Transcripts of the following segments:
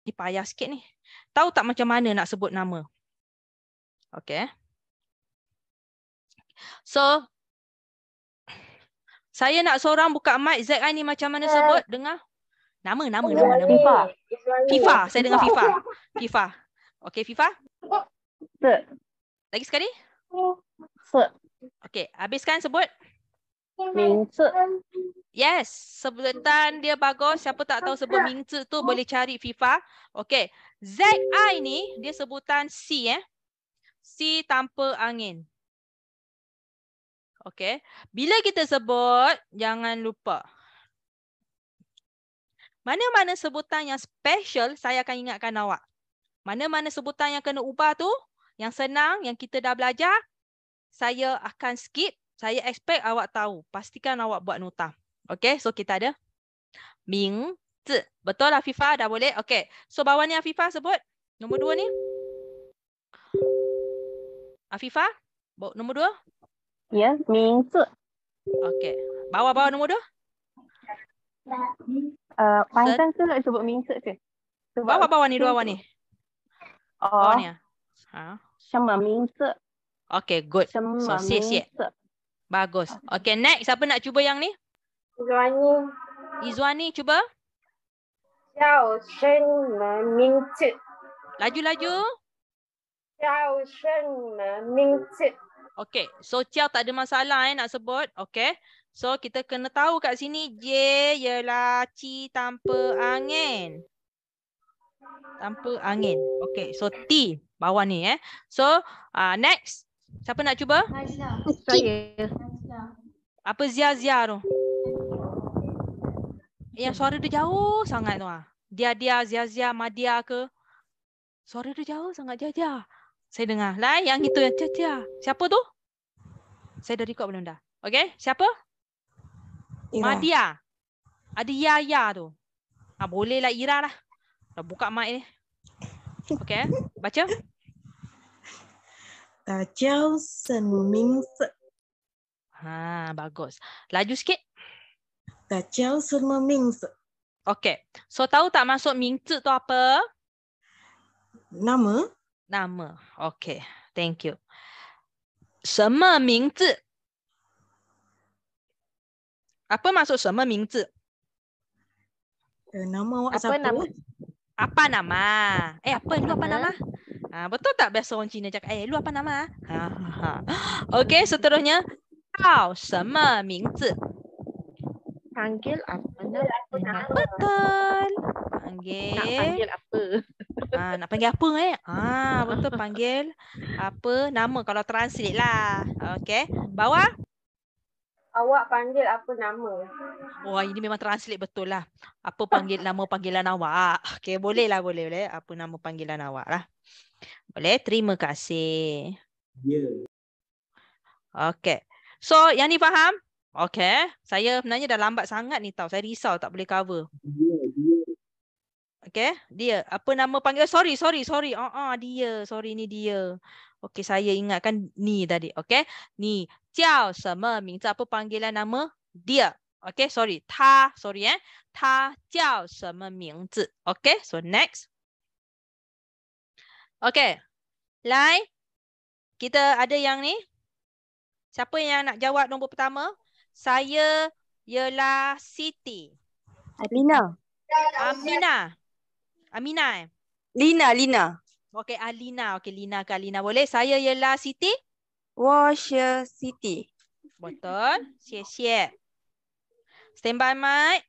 Ni payah sikit ni. Tahu tak macam mana nak sebut nama? Okay. So, saya nak seorang buka mic. ZI ni macam mana sebut? Dengar. Nama. FIFA. Saya dengar FIFA. FIFA. Okay, FIFA. Lagi sekali. Okay, habiskan sebut. Yes, sebutan dia bagus. Siapa tak tahu sebut Mingzi tu boleh cari FIFA. Okay, ZI ni dia sebutan C C tanpa angin. Okay, bila kita sebut jangan lupa mana-mana sebutan yang special saya akan ingatkan awak. Mana-mana sebutan yang kena ubah tu, yang senang, yang kita dah belajar, saya akan skip. Saya expect awak tahu. Pastikan awak buat nota. Okay, so kita ada Mingzi. Betul lah Afifah, dah boleh? Okay, so bawah ni Afifah sebut. Nombor 2 ni. Afifah, nombor 2. Ya, Mingzi. Okay, bawah nombor 2. Panjang ke nak sebut Mingzi ke? Bawah ni, bawah ni. Bawah ni. Shema Mingzi. Okay, good. So, siap. Bagus. Okay, next. Siapa nak cuba yang ni? Izwani, cuba. Laju. Okay, so Ciao tak ada masalah nak sebut. Okay, so kita kena tahu kat sini J ialah Ci tanpa angin. Okay, so T bawah ni So, next. Siapa nak cuba? Saya. Apa Zia tu? Yang suara dia jauh sangat tu Dia, Zia, Madia ke? Suara dia jauh sangat, Dia. Saya dengar. Lah, yang itu yang Cia. Siapa tu? Saya dah record belum dah? Okay, siapa? Ira. Madia. Ada Ya tu. Bolehlah Ira lah. Dah buka mic ni. Okay, baca. Jiao Shen Mingzi. Bagus. Laju sikit. Jiao Shen Mingzi. Okay. So, tahu tak maksud Mingzi tu apa? Nama. Okay. Thank you. 什么名字? Apa maksud 什么名字? Nama awak siapa? Apa nama? Lu apa nama? Betul tak biasa orang Cina cakap, lu apa nama? Okay, seterusnya. 叫什么名字? Panggil apa nama? Betul. Nak panggil apa? Nak panggil apa betul, panggil apa nama kalau translate lah. Okay. Bawah. Awak panggil apa nama? Wah, ini memang translate betul lah. Apa nama panggilan awak? Okay, boleh. Apa nama panggilan awak lah. Boleh, terima kasih. Ya. Okay. So, yang ni faham? Okay. Saya sebenarnya dah lambat sangat ni tau. Saya risau tak boleh cover. Okay, dia. Apa nama panggil? Sorry. Dia. Sorry, ni dia. Okay, saya ingatkan ni tadi. Okay, ni. 叫什么名字? Apa panggilan nama? Dia. Okay, sorry. 他 叫什么名字? Okay, so next. Okay. Lai. Kita ada yang ni. Siapa yang nak jawab nombor pertama? Saya ialah Siti. Amina. Lina. Okay, Alina. Okay, Lina ke Alina. Boleh? Saya ialah Siti. 我是 Siti. Betul. 谢谢. Stand by mic.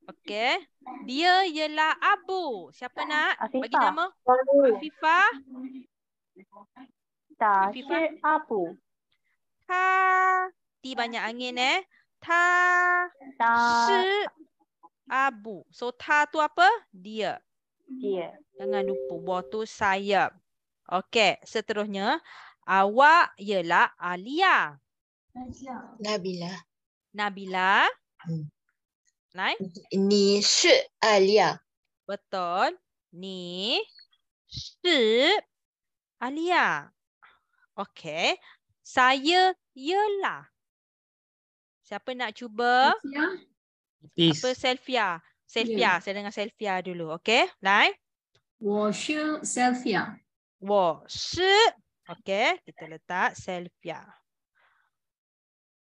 Okay. Dia ialah Abu. Siapa nak bagi nama? Afifah. Afifah. Abu. Ta. Ti banyak angin shi Abu. So ta tu apa? Dia. Jangan lupa buah tu sayap. Okey, seterusnya awak ialah Alia. Nabila. Lai? Ni shi Alia. Betul. Ni shi Alia. Okey. Saya ialah. Siapa nak cuba? Apa Selvia? Selvia. Saya dengar Selvia dulu. Okey, Lai. 我是 Selvia. 我是 okey, kita letak Selvia.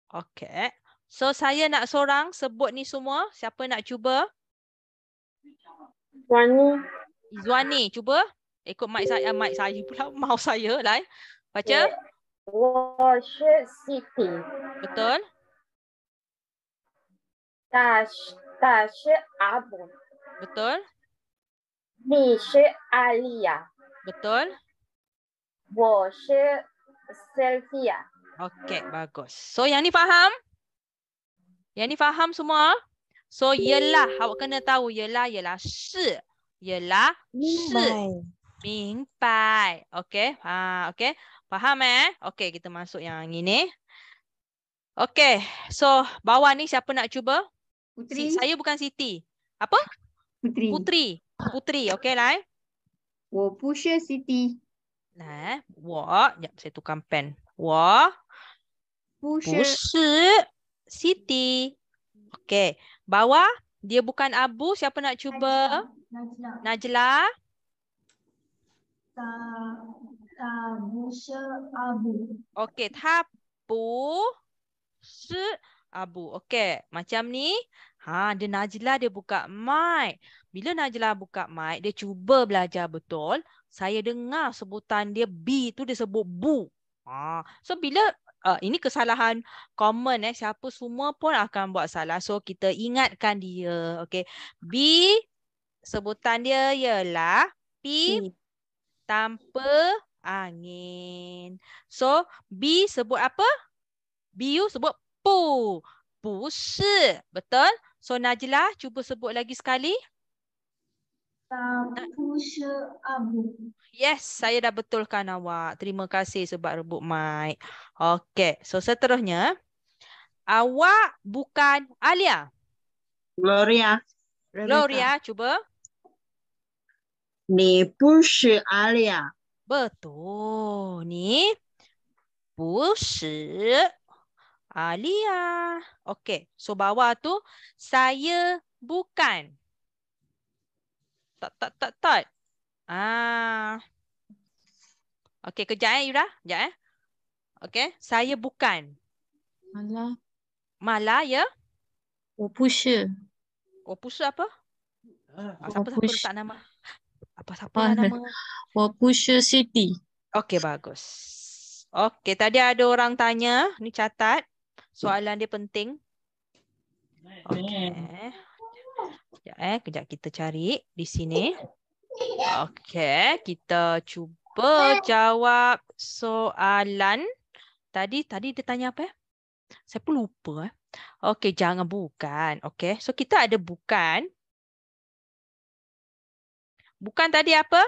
Okey. So saya nak seorang sebut ni semua. Siapa nak cuba? Wani. Izwani, cuba. Ikut mic saya pula, mouse saya. Lai. Baca. 我是 Siti. Betul. 他是阿布。 Betul. 你是阿丽亚。 Betul. 我是 Selvia. Okey, bagus. So yang ni faham? Yang ni faham semua? So yelah, awak kena tahu yelah shi. Yelah shi. Mingpai. Okey. Okey. Faham Okey, kita masuk yang ini. Okey. So bawah ni siapa nak cuba? Putri. Saya bukan Siti. Apa? Putri. Putri. Okey, Lai. 我不是 Siti. Nah, 我，sekejap saya tukar pen. 我不不是 Siti. Okey. Bawah dia bukan Abu. Siapa nak cuba? Najla. 不是 Abu. Okey, 他不是 Abu. Okey, macam ni. Dia Najla dia buka mic. Bila Najla buka mic, dia cuba belajar betul. Saya dengar sebutan dia B tu dia sebut bu. So bila ini kesalahan common siapa semua pun akan buat salah. So kita ingatkan dia. Okey. B sebutan dia ialah P tanpa angin. So B sebut apa? B you sebut pu. Bu shi. Betul? So Najla cuba sebut lagi sekali. 不是 Abu. Yes, saya dah betulkan awak. Terima kasih sebab rebut mic. Okey, so seterusnya. Awak bukan Alia. Gloria. Gloria, cuba. 你不是阿丽亚。 Betul. Ni 不是 Alia. Okey, so bawah tu saya bukan. Tak. Okey, kejap Yura. Kejap Okey, saya bukan. Malah ya? 我不是。 不是apa? Siapa letak nama? Siapa nama? 我不是 Siti. Okey, bagus. Okey, tadi ada orang tanya. Ni catat. Soalan dia penting. Okey. Kejap kita cari di sini. Okey, kita cuba jawab soalan. Tadi dia tanya apa? Saya pun lupa. Okey, jangan bukan. Okey, so kita ada bukan. Bukan tadi apa?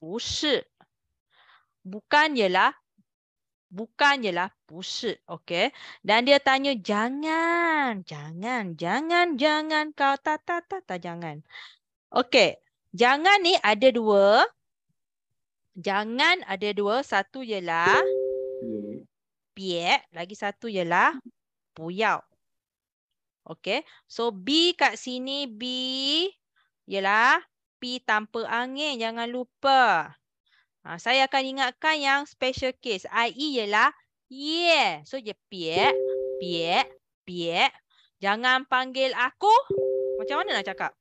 不是. Bukan ialah 不是. Okey. Dan dia tanya jangan kau tak jangan. Okey. Jangan ni ada dua. Jangan ada dua. Satu ialah pie. Lagi satu ialah puyau. Okey. So B kat sini B ialah P tanpa angin. Jangan lupa. Saya akan ingatkan yang special case. IE ialah yeah. So dia pie. Jangan panggil aku. Macam mana nak cakap?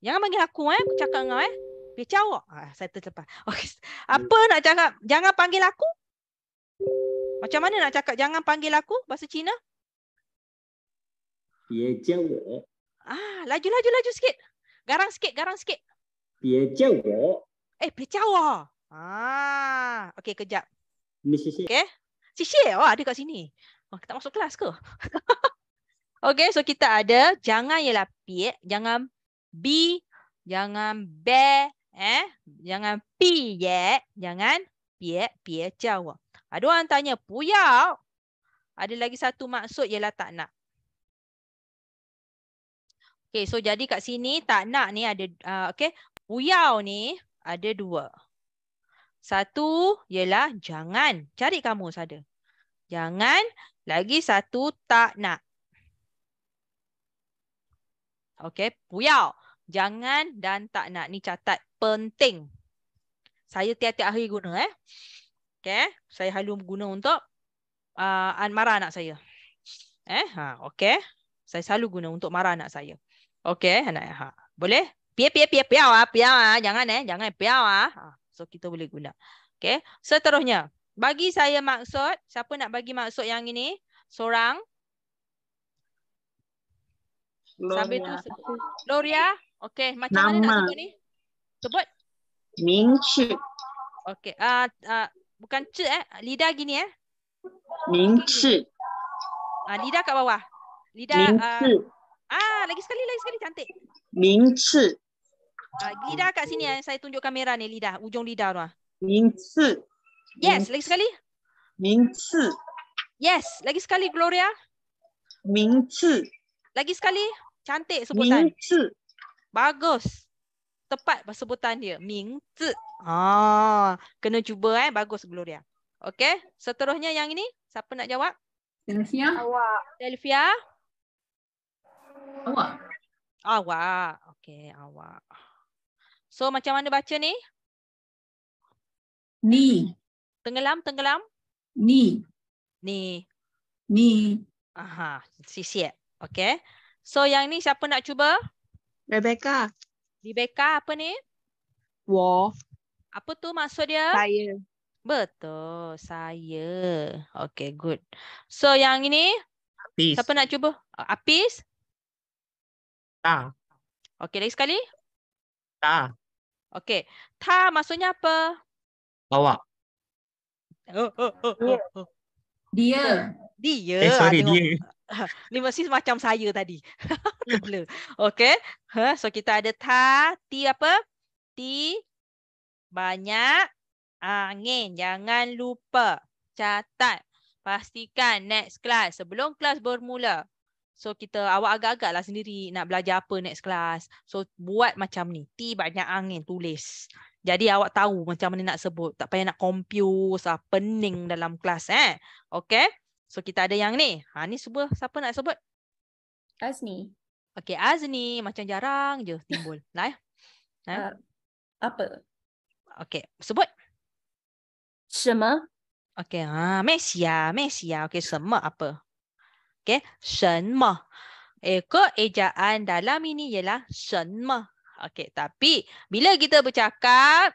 Jangan panggil aku aku cakap dengan Pie cawak. Saya terlepas. Okay. Apa nak cakap? Jangan panggil aku? Macam mana nak cakap jangan panggil aku? Bahasa Cina? 别叫我， Laju sikit. Garang sikit. 别叫我， Pie cawak. Okey, kejap. 你谢谢。 Okey. Sisir. Ada kat sini. Kita masuk kelas ke? Okey, so kita ada jangan ialah pie, jangan B, jangan be, jangan pi ye, jangan pie cawak. Ada orang tanya puyau. Ada lagi satu maksud ialah tak nak. Okey, so jadi kat sini tak nak ni ada okey, puyau ni ada dua. Satu ialah jangan, cari kamus ada. Jangan, lagi satu tak nak. Okey, puyao. Jangan dan tak nak. Ni catat. Penting. Saya tiap-tiap hari guna. Okey. Saya selalu guna untuk marah anak saya. Okey. Saya selalu guna untuk marah anak saya. Okey. Boleh? Piau ah. Jangan piau ah. So kita boleh guna. Okey. Seterusnya. Bagi saya maksud. Siapa nak bagi maksud yang ini? Seorang. Sambil tu sebut. Gloria. Okey, macam mana nak sebut ni? Sebut. Ming-chi. Okey. Bukan ce lidah gini Ming-chi. Lidah kat bawah. Lidah Ming-chi. lagi sekali cantik. Ming-chi. Lidah kat sini saya tunjuk kamera ni lidah, ujung lidah tu. Ming-chi. Yes, lagi sekali. Ming-chi. Yes, lagi sekali Gloria. Ming-chi. Lagi sekali. Cantik sebutan. Ming-chi. Bagus. Tepat sebutan dia. Ming-zi. Kena cuba bagus Gloria. Okey, seterusnya yang ini siapa nak jawab? Delphia. Awak. Delphia. Awak. Awak. Okey, awak. So macam mana baca ni? Ni. Tenggelam. Ni. Ni. Sisiap. Okey. So yang ni siapa nak cuba? Rebecca. Rebecca apa ni? Wo. Apa tu maksud dia? Saya. Betul, saya. Okay, good. So yang ini Apis. siapa nak cuba? Apis? Ta. Okay, lagi sekali. Ta. Okay. Ta maksudnya apa? Awak. Dia. Dia. Sorry, tengok. dia. Ni mesti macam saya tadi. Okay. So kita ada ta. Ti apa? Ti banyak angin. Jangan lupa. Catat. Pastikan next class. Sebelum kelas bermula. So awak agak-agak lah sendiri nak belajar apa next class. So buat macam ni. Ti banyak angin. Tulis. Jadi awak tahu macam mana nak sebut. Tak payah nak confuse. Pening dalam kelas. Okay. So kita ada yang ni. Ni siapa nak sebut? Azni. Okay, Azni. Macam jarang je timbul. Lah. Apa? Okay, sebut. 什么? Okay, Mesia. Okay, 什么 apa? Okay, 什么. Keejaan dalam ini ialah 什么. Okay, tapi bila kita bercakap,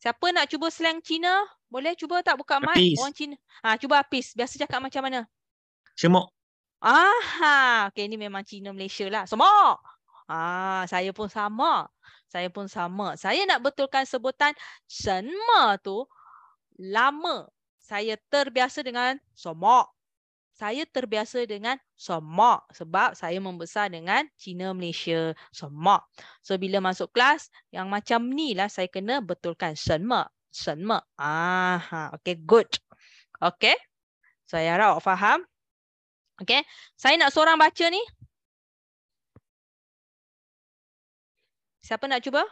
siapa nak cuba slang Cina? Boleh cuba tak buka mic? Orang Cina. Cuba Apis. Biasa cakap macam mana? Semok. Okay, ni memang Cina Malaysia lah. Semok. Saya pun sama. Saya nak betulkan sebutan 什么 tu lama. Saya terbiasa dengan semok. Sebab saya membesar dengan Cina Malaysia. Semok. So bila masuk kelas yang macam ni lah saya kena betulkan 什么. Okay, good. Okay. So saya harap awak faham. Okay. Saya nak seorang baca ni. Siapa nak cuba?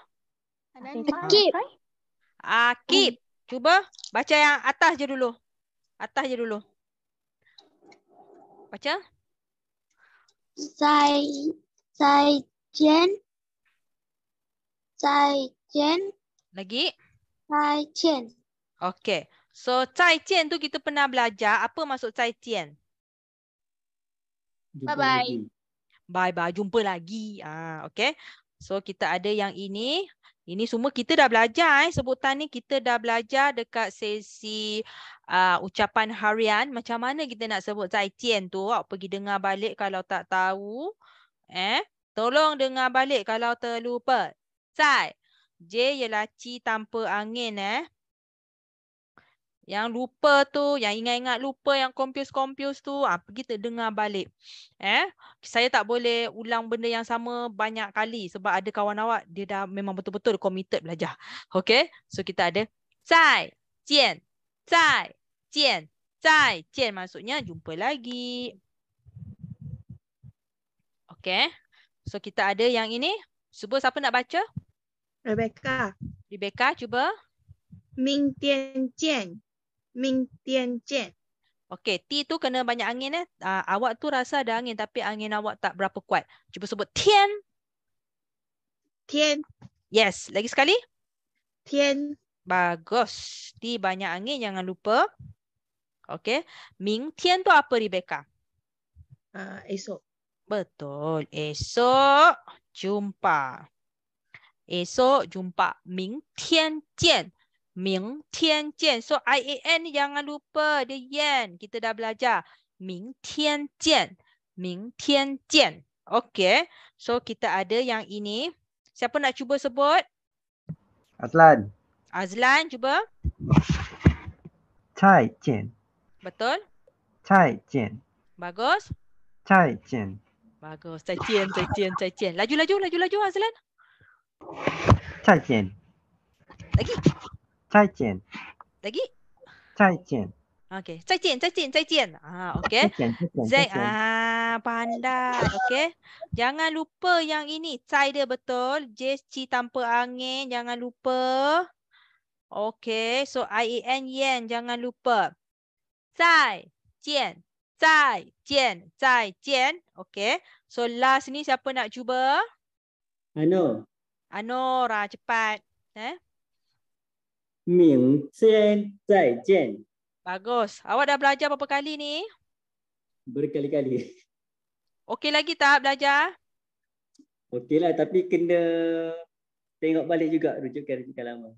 Akib. Cuba baca yang atas je dulu. Baca. 再见 Lagi. 再见 Okay. So 再见 tu kita pernah belajar. Apa maksud 再见? Bye-bye. Bye-bye. Jumpa lagi. Okay. So kita ada yang ini. Ini semua kita dah belajar. Sebutan ni kita dah belajar dekat sesi ucapan harian. Macam mana kita nak sebut 再见 tu. Awak pergi dengar balik kalau tak tahu. Tolong dengar balik kalau terlupa. 在 J ialah ci tanpa angin. Yang lupa tu, yang ingat-ingat lupa, yang confuse tu, pergi terdengar balik. Saya tak boleh ulang benda yang sama banyak kali sebab ada kawan awak, dia dah memang betul-betul committed belajar. Okay, so kita ada 再见 maksudnya jumpa lagi. Okay, so kita ada yang ini. Cuba siapa nak baca? Rebecca. Rebecca, cuba. 明天见. Okey, T tu kena banyak angin. Awak tu rasa ada angin tapi angin awak tak berapa kuat. Cuba sebut 天.天 Yes. Lagi sekali. 天 Bagus. Di banyak angin, jangan lupa. Okey. 明天 tu apa, Rebecca? esok. Betul. Esok jumpa. Esok jumpa. 明天见. 明天见. So IAN ni jangan lupa. Dia yen. Kita dah belajar. 明天见. 明天见. Okey. So kita ada yang ini. Siapa nak cuba sebut? Azlan. Azlan cuba. 再见 Betul. 再见 Bagus. 再见 Bagus. 再见, 再见, 再见. Laju Azlan. 再见 Lagi. 再见 Lagi. 再见 Okey. 再见, 再见, 再见. Okey. 再见 Pandai. Okey. Jangan lupa yang ini. Cai dia betul. J tanpa angin. Jangan lupa. Okey. So IAN yen. Jangan lupa. 再见. 再见. 再见. Okey. So last ni siapa nak cuba? Anora. Cepat. 明天再见 Bagus. Awak dah belajar berapa kali ni? berkali-kali. Okey lagi tak belajar? Okeylah, tapi kena tengok balik juga rujukan lama.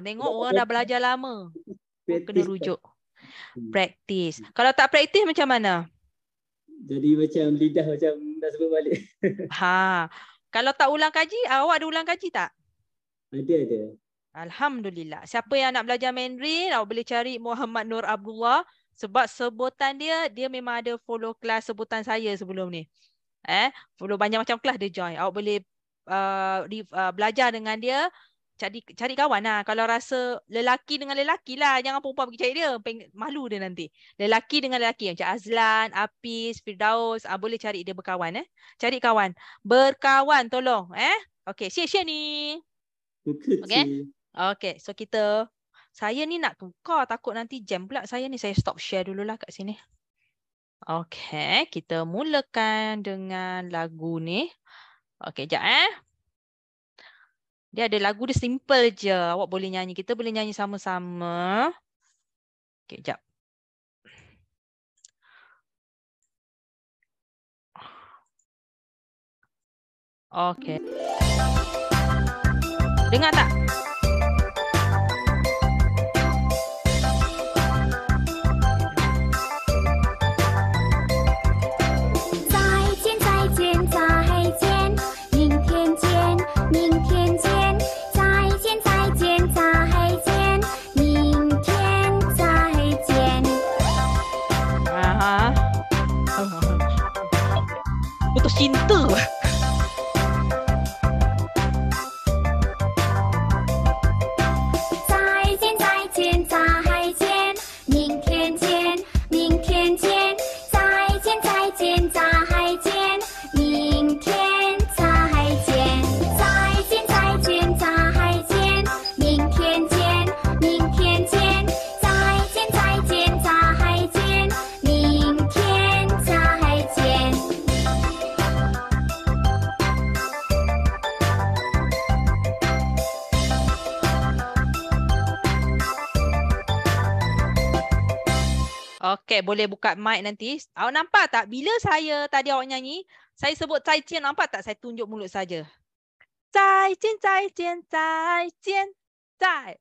Tengok orang dah belajar lama. Kena Practice rujuk. Praktis. Kalau tak praktis macam mana? Jadi macam lidah macam dah sebut balik. Kalau tak ulang kaji, awak ada ulang kaji tak? Ada. Alhamdulillah. Siapa yang nak belajar Mandarin, awak boleh cari Muhammad Nur Abdullah. Sebab sebutan dia memang ada follow kelas sebutan saya sebelum ni. Follow banyak macam kelas dia join. Awak boleh belajar dengan dia. Cari kawan lah. Kalau rasa lelaki dengan lelaki lah. Jangan perempuan pergi cari dia. Malu dia nanti. Lelaki dengan lelaki. Macam Azlan, Apis, Firdaus. Boleh cari dia berkawan. Cari kawan. Berkawan tolong. Okey, share ni. Okey. Okey, so saya ni nak tukar, takut nanti jam pula saya ni. Saya stop share dululah kat sini. Okey, kita mulakan dengan lagu ni. Okey, sekejap Dia ada lagu dia simple je. Awak boleh nyanyi. Kita boleh nyanyi sama-sama. Okey, sekejap. Okey. Dengar tak? Putus cinta. Okey, boleh buka mic nanti. Awak nampak tak? Bila saya tadi awak nyanyi, saya sebut cai cian, nampak tak? Saya tunjuk mulut saja. Cai cian, cai cian, cai cian, cai.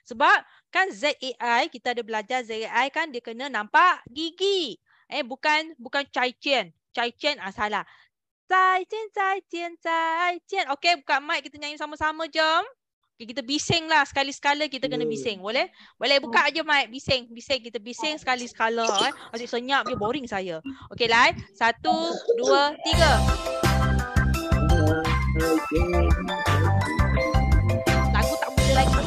Sebab kan ZAI, kita ada belajar ZAI kan dia kena nampak gigi. Bukan cai cian. Cai cian salah. Cai cian, cai cian, cai cian. Okey, buka mic, kita nyanyi sama-sama, jom. Okay, kita bising lah. Sekali-sekala kita kena bising. Boleh? Boleh buka aja mic. Bising. Kita bising sekali-sekala. Asyik senyap je. Boring saya. Okay, Lai. 1, 2, 3. Lagu tak mula lagi.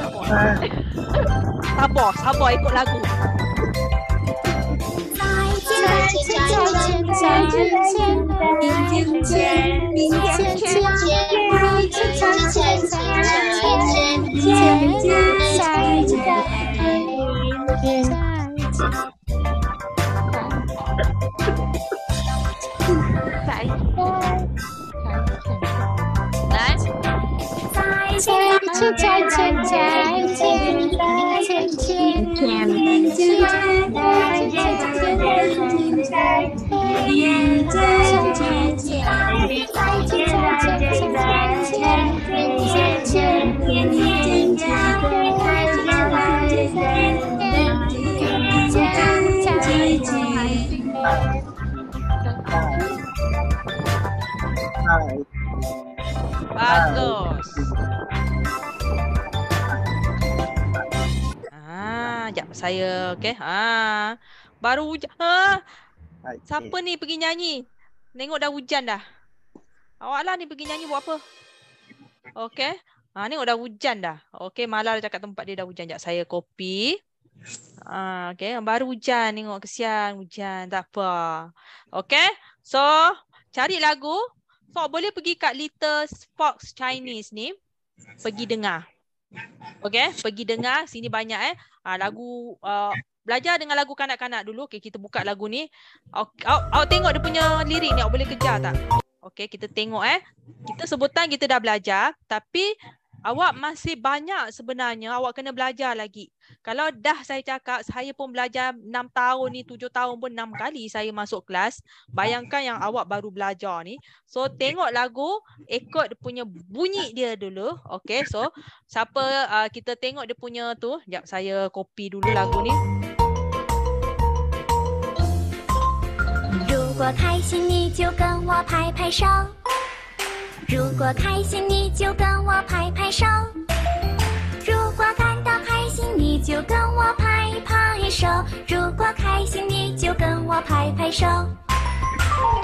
Sabar. Ikut lagu. Bagus. Sekejap saya okey. Baru hujan. Siapa ni pergi nyanyi? Tengok dah hujan dah. Awak lah ni pergi nyanyi buat apa? Okey. Tengok dah hujan dah. Okey, Malah dah cakap tempat dia dah hujan. Sekejap saya copy. Okey, baru hujan. Tengok kesian hujan. Tak apa. Okey. So, cari lagu. So, boleh pergi kat Little Fox Chinese ni. Pergi dengar. Okey, pergi dengar. Sini banyak lagu. Belajar dengan lagu kanak-kanak dulu. Okey, kita buka lagu ni. Awak tengok dia punya lirik ni. Awak boleh kejar tak? Okey, kita tengok Kita sebutan kita dah belajar. Tapi awak masih banyak sebenarnya. Awak kena belajar lagi. Kalau dah saya cakap, saya pun belajar 6 tahun ni, 7 tahun pun 6 kali saya masuk kelas. Bayangkan yang awak baru belajar ni. So, tengok lagu, ikut dia punya bunyi dia dulu. Okey, so siapa kita tengok dia punya tu. Sekejap, saya copy dulu lagu ni. 如果开心你就跟我拍拍手，如果开心你就跟我拍拍手，如果感到开心你就跟我拍拍手，如果开心你就跟我拍拍手，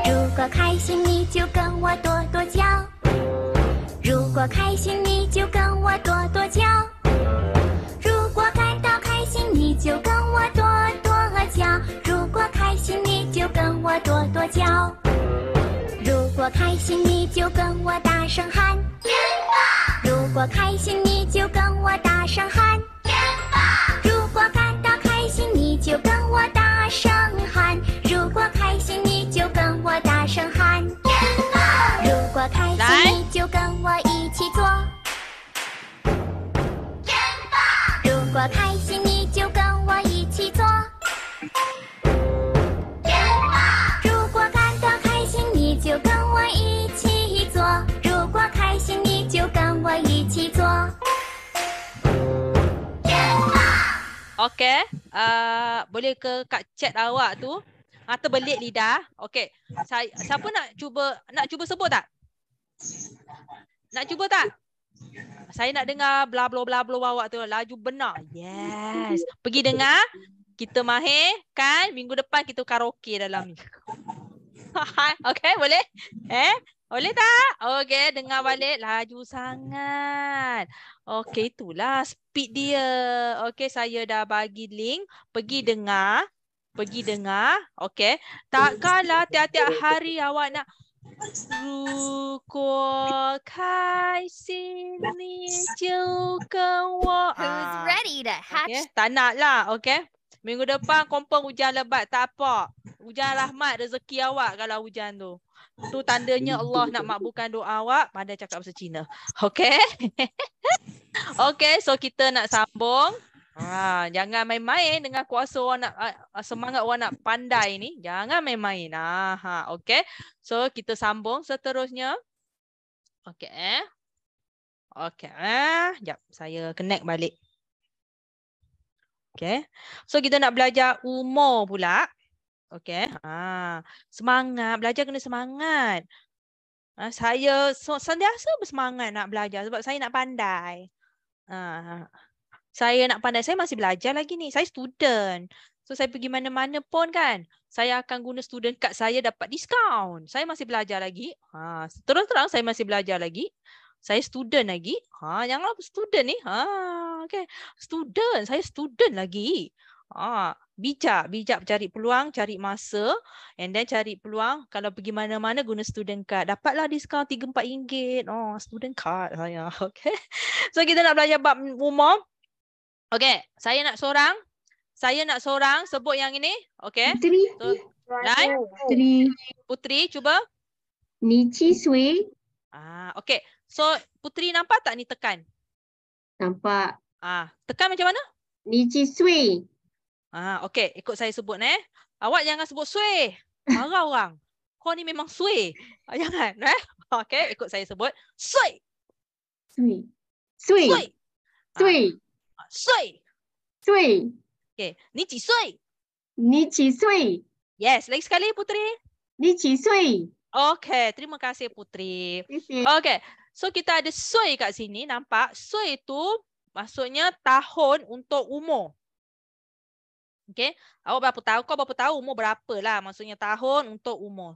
如果开心你就跟我跺跺脚，如果开心你就跟我跺跺脚，如果感到开心你就跟我跺跺脚，如果开心你就跟我跺跺脚，如果开心你就跟我大声喊，如果开心你就跟我大声喊，如果感到开心你就跟我大声喊，如果开心你就跟我大声喊，如果开心你就跟我一起做，如果开心你就跟我一起做，如果感到开心你就跟我一起做，如果开心你就跟我一起做。 Okey, boleh ke kat chat awak tu terbelit lidah. Okey, siapa nak cuba sebut tak? Nak cuba tak? Saya nak dengar bla bla bla bla awak tu laju benar. Yes. Pergi dengar. Kita mahir kan minggu depan kita karaoke dalam ni. Okey, boleh? Boleh tak? Okey, dengar balik. Laju sangat. Okey, itulah speed dia. Okey, saya dah bagi link. Pergi dengar. Okey. Takkanlah tiap-tiap hari awak nak 如果开心你就跟我 Who's ready to hatch? Okay. Tak nak lah, okay. Minggu depan confirm hujan lebat, tak apa. Hujan rahmat rezeki awak kalau hujan tu. Tu tandanya Allah nak makbulkan doa awak. Pandai cakap bahasa Cina. Okay. Okay, so kita nak sambung. Jangan main-main dengan kuasa orang nak semangat orang nak pandai ni. Jangan main-main. Okay. So kita sambung seterusnya. Okay. Okay. Sekejap, saya connect balik. Okay. So kita nak belajar umur pula. Okay. Semangat. Belajar kena semangat. Saya sentiasa bersemangat nak belajar sebab saya nak pandai. Saya nak pandai. Saya masih belajar lagi ni. Saya student. So saya pergi mana-mana pun kan. Saya akan guna student card saya dapat diskaun. Saya masih belajar lagi. Terus-terang saya masih belajar lagi. Saya student lagi. Janganlah student ni. Okay. Student. Saya student lagi. Bijak cari peluang, cari masa. And then cari peluang. Kalau pergi mana-mana guna student card. Dapatlah diskaun RM3-4. Student card saya. Okay. So kita nak belajar bab umum. Okay. Saya nak seorang. Sebut yang ini. Okay. Putri. So, Putri, cuba. Ni Chi Sui. Okay. So Putri nampak tak ni tekan? Nampak. Tekan macam mana? Ni ci sui. Okey, ikut saya sebut Awak jangan sebut sui. Marah orang. Kau ni memang sui. Jangan, Okey, ikut saya sebut. Sui. Sui. Sui. Sui. Sui. Sui. Sui. Okey, ni ci sui. Ni ci sui. Yes, lagi sekali Putri. Ni ci sui. Okey, terima kasih Putri. Okey, so kita ada sui kat sini. Nampak? Sui tu maksudnya tahun untuk umur. Okey, awak berapa tahu? Kau berapa tahu umur berapa lah? Maksudnya tahun untuk umur.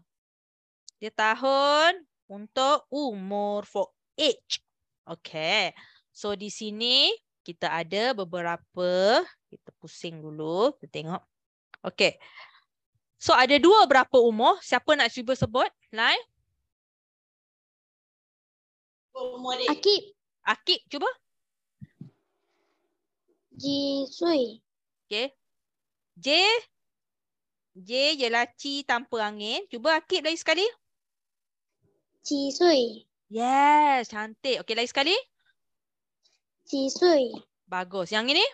Dia tahun untuk umur, for age. Okey, so di sini kita ada beberapa. Kita pusing dulu, kita tengok. Okey. So ada dua berapa umur? Siapa nak cuba sebut? Lai? Akib. Akib, cuba. Ji sui. Okey. J ialah ci tanpa angin. Cuba Akib lagi sekali. Ji sui. Yes, cantik. Okey, lagi sekali. Ji sui. Bagus. Yang ini?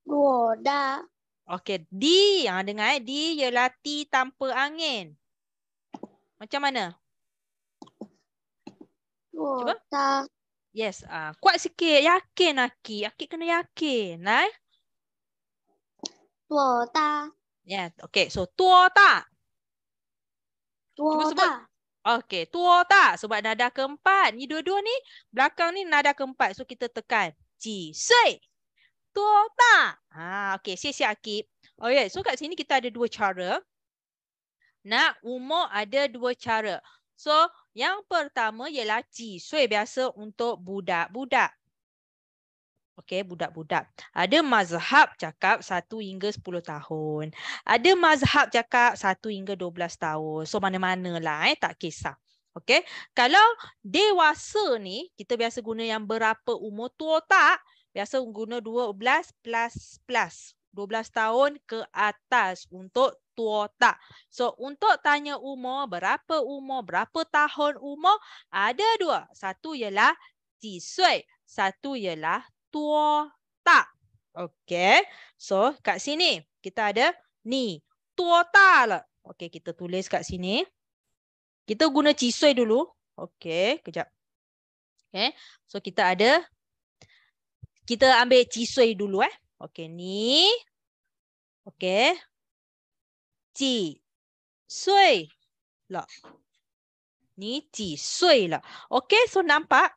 Duo da. Okey, D. Dengar D ialah T tanpa angin. Macam mana? Duo Cuba. da. Yes. Kuat sikit. Yakin Akib. Akib kena yakin. Duo da. Yes. Okey, so tuo tak? Duo Cuba sebut. da. Okey, tuo tak? Sebab nada keempat. Ni dua-dua ni, belakang ni nada keempat. So kita tekan. Ji sui. Tuo tak? Okey, siap-siap Akib. Okay, so kat sini kita ada dua cara. Nak umur ada dua cara. So, yang pertama ialah ji sui, biasa untuk budak-budak. Okey, budak-budak. Ada mazhab cakap 1 hingga 10 tahun. Ada mazhab cakap 1 hingga 12 tahun. So, mana-manalah, tak kisah. Okey, kalau dewasa ni, kita biasa guna yang berapa umur, tuo tak? Biasa guna 12 plus. 12 tahun ke atas untuk tuo tak. So, untuk tanya umur, berapa tahun umur, ada dua. Satu ialah ji sui, satu ialah tuo tak. Okey. So, kat sini kita ada ni, tuo tak lah. Okey, kita tulis kat sini. Kita guna ji sui dulu. Okey, kejap. Okey. So, kita ambil ji sui dulu Okey, ni. Okey. Ji sui lah. Ni ji sui lah. Okey, so nampak?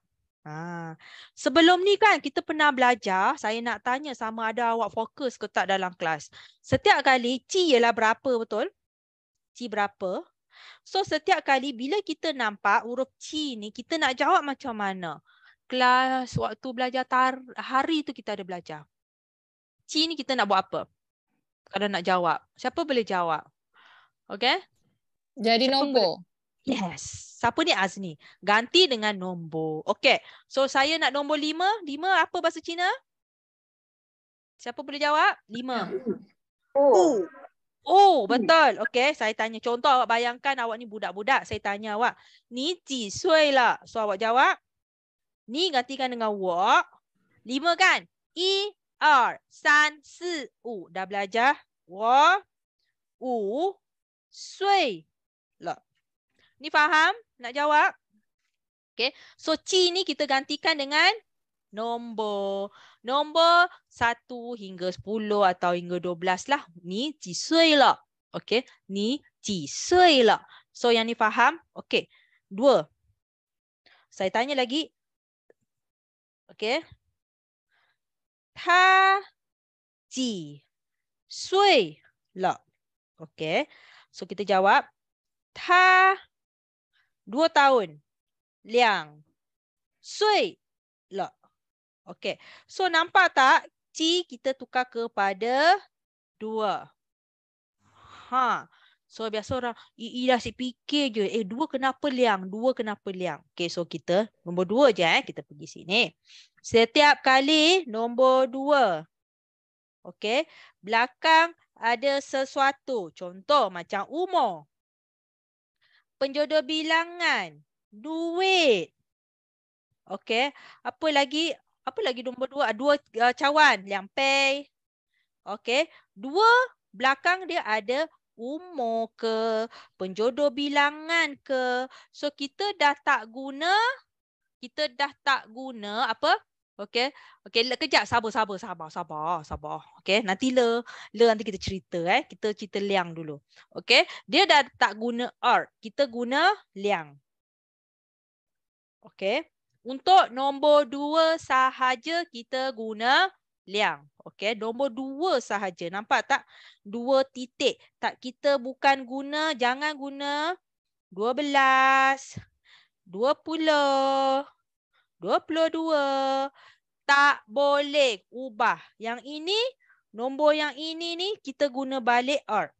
Sebelum ni kan kita pernah belajar, saya nak tanya sama ada awak fokus ke tak dalam kelas. Setiap kali ji ialah berapa, betul? Ji berapa? So setiap kali bila kita nampak huruf ji ni, kita nak jawab macam mana? Kelas waktu belajar hari tu kita ada belajar. Ci ni kita nak buat apa? Kalau nak jawab. Siapa boleh jawab? Okay? Jadi nombor. Yes. Siapa ni? Azni. Ganti dengan nombor. Okay. So saya nak nombor 5. 5 apa bahasa Cina? Siapa boleh jawab? 5. Oh, betul. Okay. Saya tanya. Contoh awak bayangkan awak ni budak-budak. Saya tanya awak. Ni ji sui lah. So awak jawab. Ni gantikan dengan wak. 5 kan? 1, 2, 3, 4, 5. Dah belajar? Wa, u, sui. Lah. Ni faham? Nak jawab? Okay. So, ci ni kita gantikan dengan nombor. Nombor 1 hingga 10 atau hingga 12 lah. Ni ji sui lah. Okay. Ni ji sui lah. So, yang ni faham? Okay. 2. Saya tanya lagi. Okay. Ta ji sui le. Okay. So kita jawab. Ta 2 tahun. Liang sui le. Okay. So nampak tak? Ji kita tukar kepada 2. So biasa orang, dah si fikir je. 2 kenapa liang? 2 kenapa liang? Okay, so kita nombor 2 je. Kita pergi sini. Setiap kali nombor 2. Okay. Belakang ada sesuatu. Contoh macam umur. Penjodoh bilangan. duit. Okey. Apa lagi nombor 2? 2 cawan, liang pei. Okey. 2 belakang dia ada umur ke, penjodoh bilangan ke. So kita dah tak guna apa? Okey. Kejap, sabar. Okey, nanti nanti kita cerita Kita cerita liang dulu. Okey. Dia dah tak guna er, kita guna liang. Okey. Untuk nombor 2 sahaja kita guna liang. Okey, nombor 2 sahaja. Nampak tak? 2 titik. Tak, kita bukan guna, jangan guna 12, 20, 22. Tak boleh ubah. Yang ini, nombor yang ini ni kita guna balik er.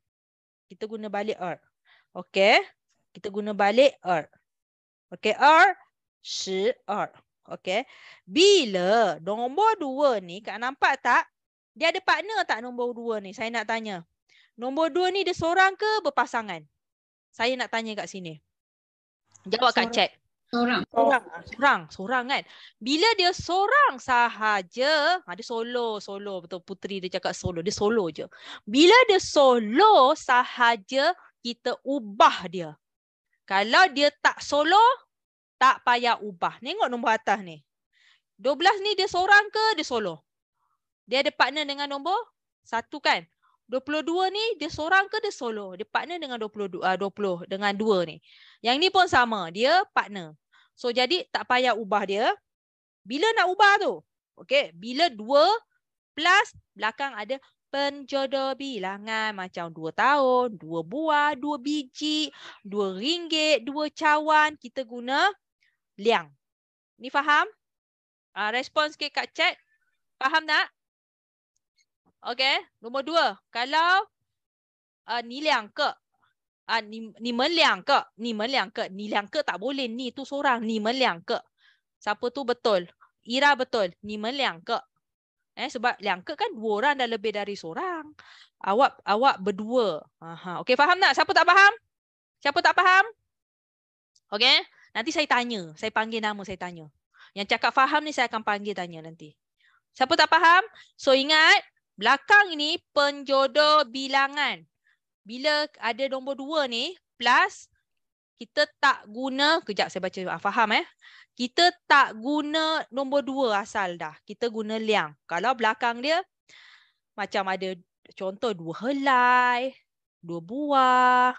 Okey. Kita guna balik er. Okey, er, 12. Okey. Bila nombor 2 ni, Kak nampak tak? Dia ada partner tak nombor 2 ni? Saya nak tanya. Nombor 2 ni dia seorang ke berpasangan? Saya nak tanya kat sini. Jawab Kak Cek. Seorang kan. Bila dia seorang sahaja, dia solo betul, Putri dia cakap solo, dia solo je. Bila dia solo sahaja, kita ubah dia. Kalau dia tak solo, tak payah ubah. Tengok nombor atas ni. 12 ni dia seorang ke dia solo? Dia ada partner dengan nombor 1 kan? 22 ni dia seorang ke dia solo? Dia partner dengan 20 dengan 2 ni. Yang ni pun sama, dia partner. So jadi tak payah ubah dia. Bila nak ubah tu? Okey, bila 2 plus belakang ada penjodoh bilangan macam 2 tahun, 2 buah, 2 biji, 2 ringgit, 2 cawan, kita guna liang. Ni faham? Respons sikit Kak Cek. Faham tak? Okey, nombor 2. Kalau ni liang ke? Ni meliang ke? Ni liang ke tak boleh. Ni tu seorang. Ni meliang ke? Siapa tu betul? Ira betul. Ni meliang ke? Sebab liang ke kan 2 orang dah lebih dari seorang. Awak berdua. Okey, faham tak? Siapa tak faham? Okey. Nanti saya tanya. Saya panggil nama, saya tanya. Yang cakap faham ni saya akan panggil tanya nanti. Siapa tak faham? So ingat, belakang ini penjodoh bilangan. Bila ada nombor 2 ni, plus, kita tak guna, kejap saya baca, faham Kita tak guna nombor 2 asal dah. Kita guna liang. Kalau belakang dia, macam ada contoh 2 helai, 2 buah,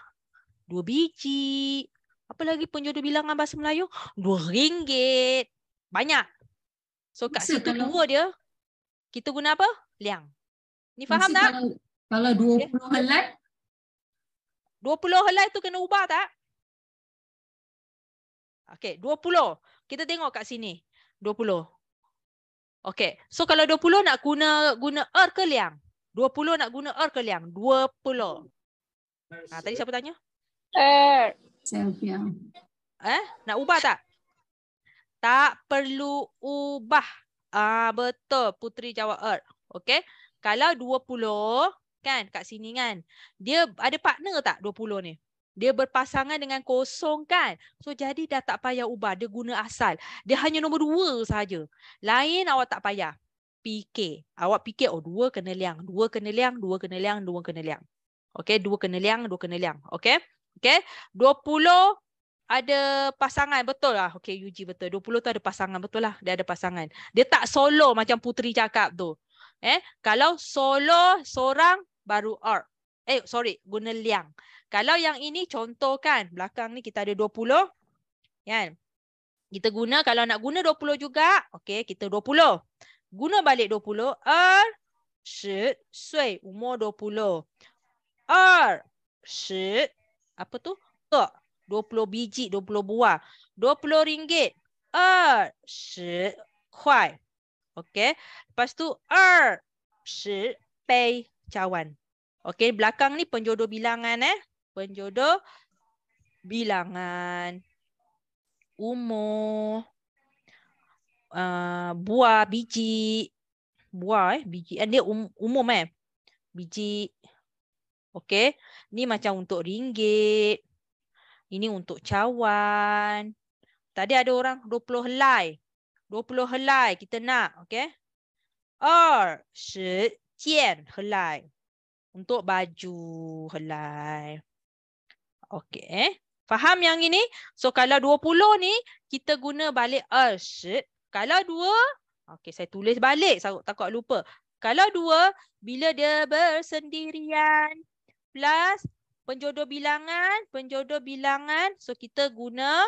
2 biji. Apa lagi penjodoh bilangan bahasa Melayu? 2 ringgit. Banyak. So kat situ 2 dia, kita guna apa? Liang. Ni faham tak? Kalau 20 helai? 20 helai tu kena ubah tak? Okey, 20. Kita tengok kat sini. 20. Okey. So kalau 20 nak guna er ke liang? 20 nak guna er ke liang? 20. Tadi siapa tanya? Selfiang. Nak ubah tak? Tak perlu ubah. Betul. Putri jawab er. Okey. Kalau 20 kan kat sini kan. Dia ada partner tak 20 ni? Dia berpasangan dengan kosong kan. So jadi dah tak payah ubah. Dia guna asal. Dia hanya nombor 2 sahaja. Lain awak tak payah. Fikir. Awak fikir 2 kena liang. 2 kena liang. 2 kena liang. 2 kena liang. Okey. 2 kena liang. 2 kena liang. Okey. Okey. 20 ada pasangan. Betul lah. Okey Yuji betul. 20 tu ada pasangan. Betul lah. Dia ada pasangan. Dia tak solo macam Putri cakap tu. Kalau solo seorang baru er. Guna liang. Kalau yang ini contoh kan, belakang ni kita ada 20. Kan? Kita guna, kalau nak guna 20 juga, okey, kita 20. Guna balik 20. 20 岁, umur 20. 20, apa tu? 20 biji, 20 buah. 20 ringgit. 20 块. Okey. Lepas tu 20 杯 cawan. Okey, belakang ni penjodoh bilangan Penjodoh bilangan. Umur. Buah, biji. Buah biji. Dia umum biji. Okey. Ni macam untuk ringgit. Ini untuk cawan. Tadi ada orang 20 helai. 20 helai kita nak. Okay. 20件 helai. Untuk baju helai. Okay. Faham yang ini? So kalau 20 ni kita guna balik 20. Kalau 2, okay, saya tulis balik takut lupa. Kalau 2, bila dia bersendirian plus penjodoh bilangan, so kita guna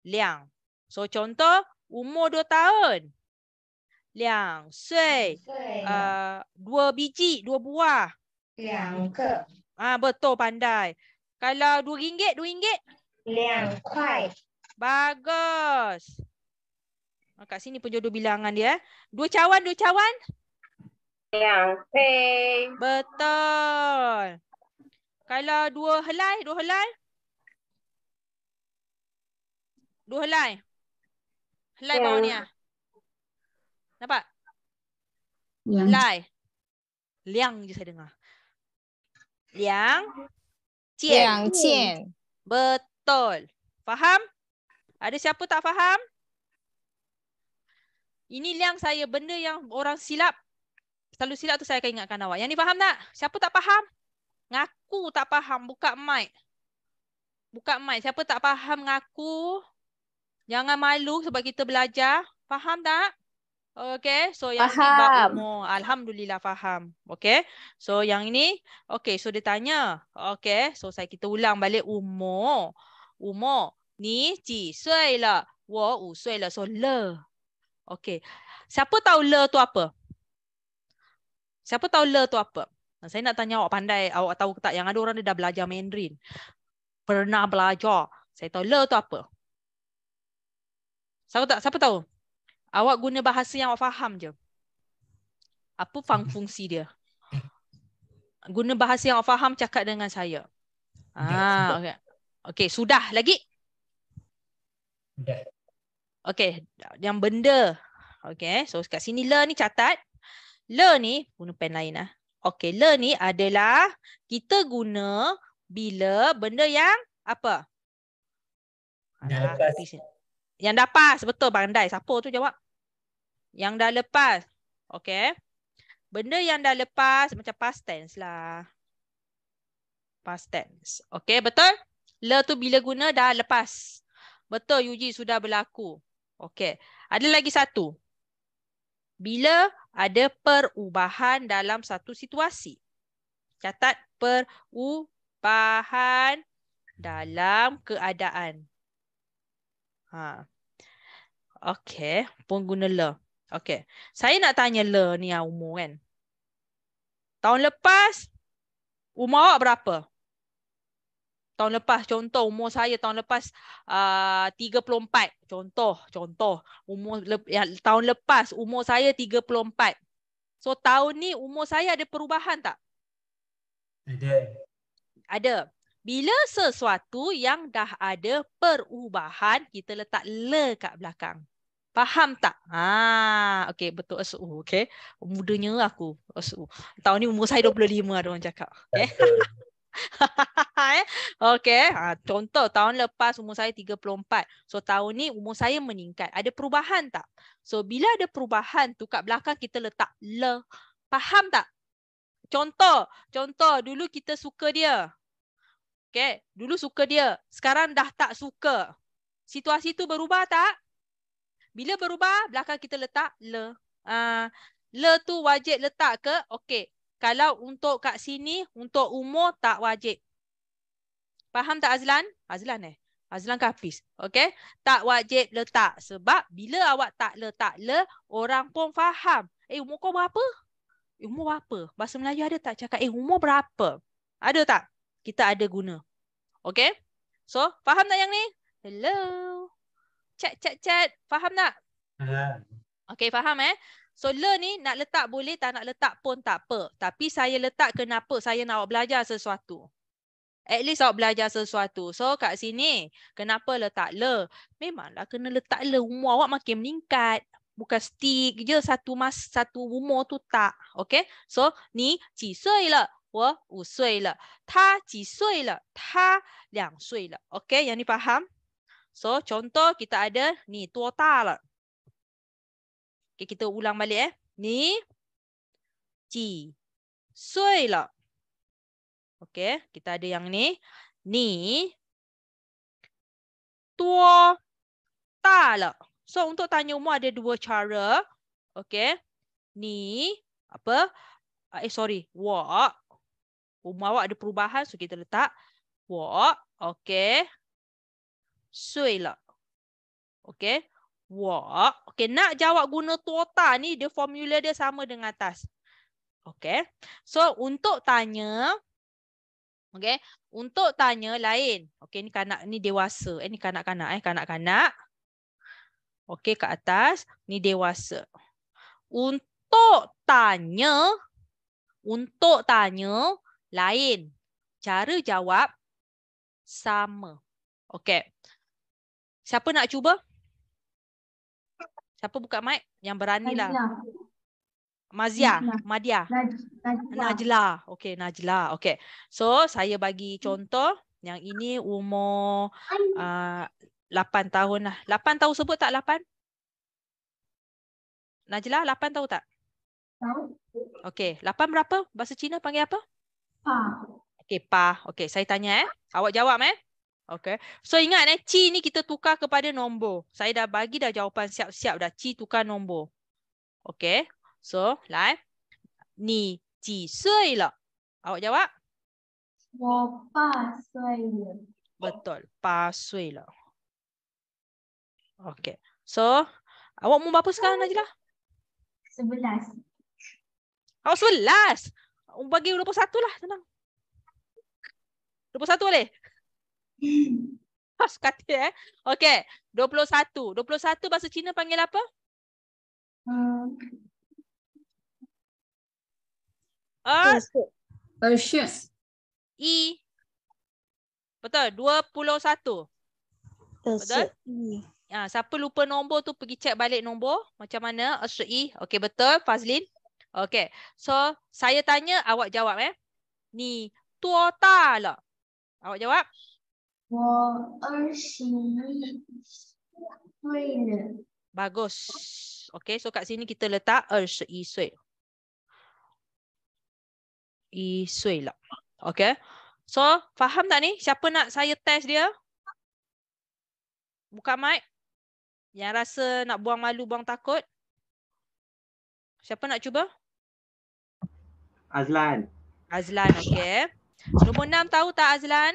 liang. So contoh umur 2 tahun. Liang sui. 2 biji, 2 buah. Liang ke. Betul, pandai. Kalau RM2, RM2. Liang kuai. Bagus. Kat sini penjodoh bilangan dia. 2 cawan. Liang pei. Betul. Kalau 2 helai. 2 helai. Helai bawah ni. Nampak? Helai. Liang je saya dengar. Liang cian. Betul. Faham? Ada siapa tak faham? Ini liang saya. Benda yang orang silap. Selalu silap tu saya akan ingatkan awak. Yang ni faham tak? Siapa tak faham? Ngaku tak faham. Buka mic. Siapa tak faham ngaku. Jangan malu sebab kita belajar. Faham tak? Okay. So yang ni bab umur. Alhamdulillah faham. Okay. So yang ini. Okay. So dia tanya. Okay. So kita ulang balik umur. Ni 几岁了? 我5岁了. So le. Okay. Siapa tahu le tu apa? Saya nak tanya awak pandai. Awak tahu ke tak? Yang ada orang dia dah belajar Mandarin. Pernah belajar. Saya tahu le tu apa? Siapa tahu? Awak guna bahasa yang awak faham je. Apa fungsi dia? Guna bahasa yang awak faham, cakap dengan saya. Okay. Okay, sudah lagi? Sudah. Okay, yang benda. Okay, so kat sini le ni catat. Le ni, guna pen lain lah. Okay, le ni adalah kita guna bila benda yang apa? Yang dah lepas. Betul, pandai. Siapa tu jawab? Yang dah lepas. Okay. Benda yang dah lepas macam past tense lah. Past tense. Okay, betul? Le tu bila guna dah lepas. Betul, Yuji, sudah berlaku. Okay. Ada lagi satu. Bila ada perubahan dalam satu situasi. Catat perubahan dalam keadaan. Okay, pun guna le. Okay, saya nak tanya le ni umur kan. Tahun lepas, umur awak berapa? Tahun lepas, contoh umur saya tahun lepas 34. Contoh. Umur tahun lepas umur saya 34. So tahun ni umur saya ada perubahan tak? Ada. Bila sesuatu yang dah ada perubahan, kita letak le kat belakang. Faham tak? Okay, betul. Okay. Mudanya aku. Tahun ni umur saya 25, ada orang cakap. Okay. Okay. Contoh, tahun lepas umur saya 34. So tahun ni umur saya meningkat. Ada perubahan tak? So bila ada perubahan tu kat belakang kita letak le. Faham tak? Contoh, dulu kita suka dia. Okay, dulu suka dia. Sekarang dah tak suka. Situasi tu berubah tak? Bila berubah, belakang kita letak le. Le tu wajib letak ke? Okay. Kalau untuk kat sini, untuk umur tak wajib. Faham tak Azlan? Azlan ke Hafiz? Okay. Tak wajib letak. Sebab bila awak tak letak le, orang pun faham. Umur kau berapa? Umur berapa? Bahasa Melayu ada tak cakap, umur berapa? Ada tak? Kita ada guna. Okay. So, faham tak yang ni? Hello. Chat. Faham tak? Okay, faham So, le ni nak letak boleh, tak nak letak pun tak apa. Tapi saya letak kenapa? Saya nak awak belajar sesuatu. At least awak belajar sesuatu. So, kat sini, kenapa letak le? Memanglah kena letak le. Umur awak makin meningkat. Bukan stick je satu umur tu tak. Okay. So, ni 几岁了? 我5岁了. 他几岁了? 他2岁了. Okay, yang ni faham? So, contoh kita ada ni, tuota lah. Okay, kita ulang balik Ni, ji, sui lah. Okay, kita ada yang ni. Ni, tuota lah. So, untuk tanya umur ada dua cara. Okay. Ni, apa? Wak. Umur awak ada perubahan. So, kita letak wak. Okay. Sui lah. Okay. Wak. Okay. Nak jawab guna tuota ni, dia formula dia sama dengan atas. Okay. So, untuk tanya. Okay. Untuk tanya lain. Okay. Ni kanak, ni dewasa. Ni kanak-kanak. Kanak-kanak. Okay. Kat atas. Ni dewasa. Untuk tanya lain. Cara jawab sama. Okey. Siapa nak cuba? Siapa buka mic? Yang beranilah. Mazia, Madia. Najla. Okey, Najla. Okey. So, saya bagi contoh. Yang ini umur 8 tahun lah. 8 tahu sebut tak 8? Najla, 8 tahu tak? Tahu. Okey, 8 berapa? Bahasa Cina panggil apa? Pa. Okey, pa. Okey, saya tanya Awak jawab Okey. So ingat ci ni kita tukar kepada nombor. Saya dah bagi dah jawapan siap-siap dah. Ci tukar nombor. Okey. So, lai. Ni ji sui le. Awak jawab? 我8岁了。 Betul. 8 岁了. Okey. So, awak umur berapa sekarang Najla? 11. Awak 11. Bagi 21 lah, senang. 21 boleh? Pas kata Okey, 21. 21 bahasa Cina panggil apa? Betul, 21. Betul? Siapa lupa nombor tu pergi cek balik nombor. Macam mana? Okey, betul Fazlin. Okey. So, saya tanya, awak jawab Ni, tua ta le. Awak jawab? 我21岁了。 Bagus. Okey, so kat sini kita letak 21岁. 1岁了. Okey. So, faham tak ni? Siapa nak saya test dia? Buka mic. Yang rasa nak buang malu, buang takut. Siapa nak cuba? Azlan. Azlan, okey. Nombor 6 tahu tak Azlan?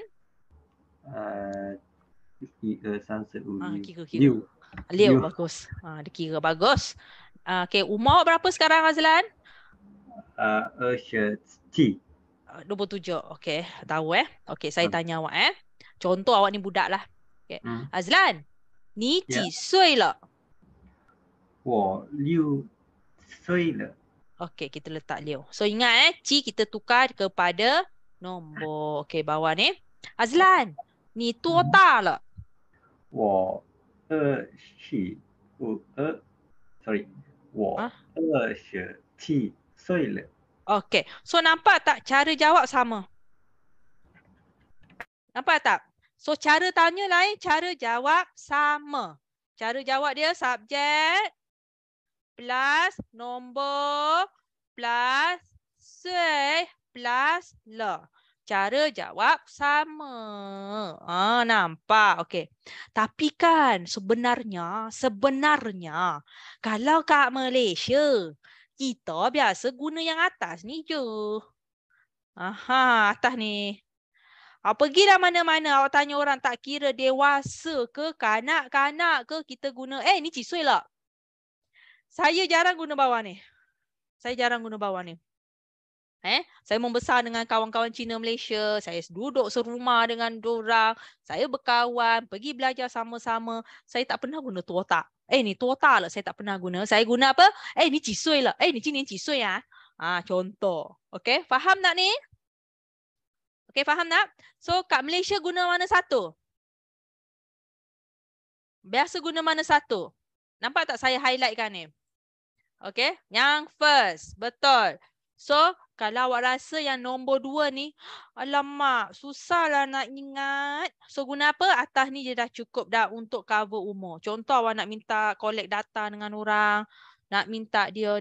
Kira sansa kira. Liu, bagus. Dia kira bagus. Okey, umur berapa sekarang Azlan? 27. 27. Okey, tahu Okey, saya tanya awak Contoh awak ni budak lah. Okey. Azlan, ni ji sui le? 我6岁了. Okey, kita letak liu. So ingat ci kita tukar kepada nombor. Okey, bawah ni. Azlan, ni tua ta le? 我27岁了. Okey. So nampak tak cara jawab sama? Nampak tak? So cara tanya lain, cara jawab sama. Cara jawab dia subjek plus nombor plus sui plus le. Cara jawab sama. Nampak? Okey. Tapi kan sebenarnya kalau kat Malaysia, kita biasa guna yang atas ni je. Atas ni. Pergilah mana-mana awak tanya orang tak kira dewasa ke, kanak-kanak ke, kita guna ni cisui lah. Saya jarang guna bawah ni. Saya membesar dengan kawan-kawan Cina Malaysia. Saya duduk serumah dengan dorang. Saya berkawan, pergi belajar sama-sama. Saya tak pernah guna tua tak. Ni tua tak lah. Saya tak pernah guna. Saya guna apa? Ni cisui lah. Ni cini cisui ya. Contoh. Okey, faham tak ni? Okey, faham tak? So, kat Malaysia guna mana satu? Biasa guna mana satu? Nampak tak saya highlightkan ni? Okey, yang first. Betul. So, Kalau awak rasa yang nombor 2 ni, alamak, susahlah nak ingat. So guna apa? Atas ni je dah cukup dah untuk cover umur. Contoh awak nak minta collect data dengan orang, nak minta dia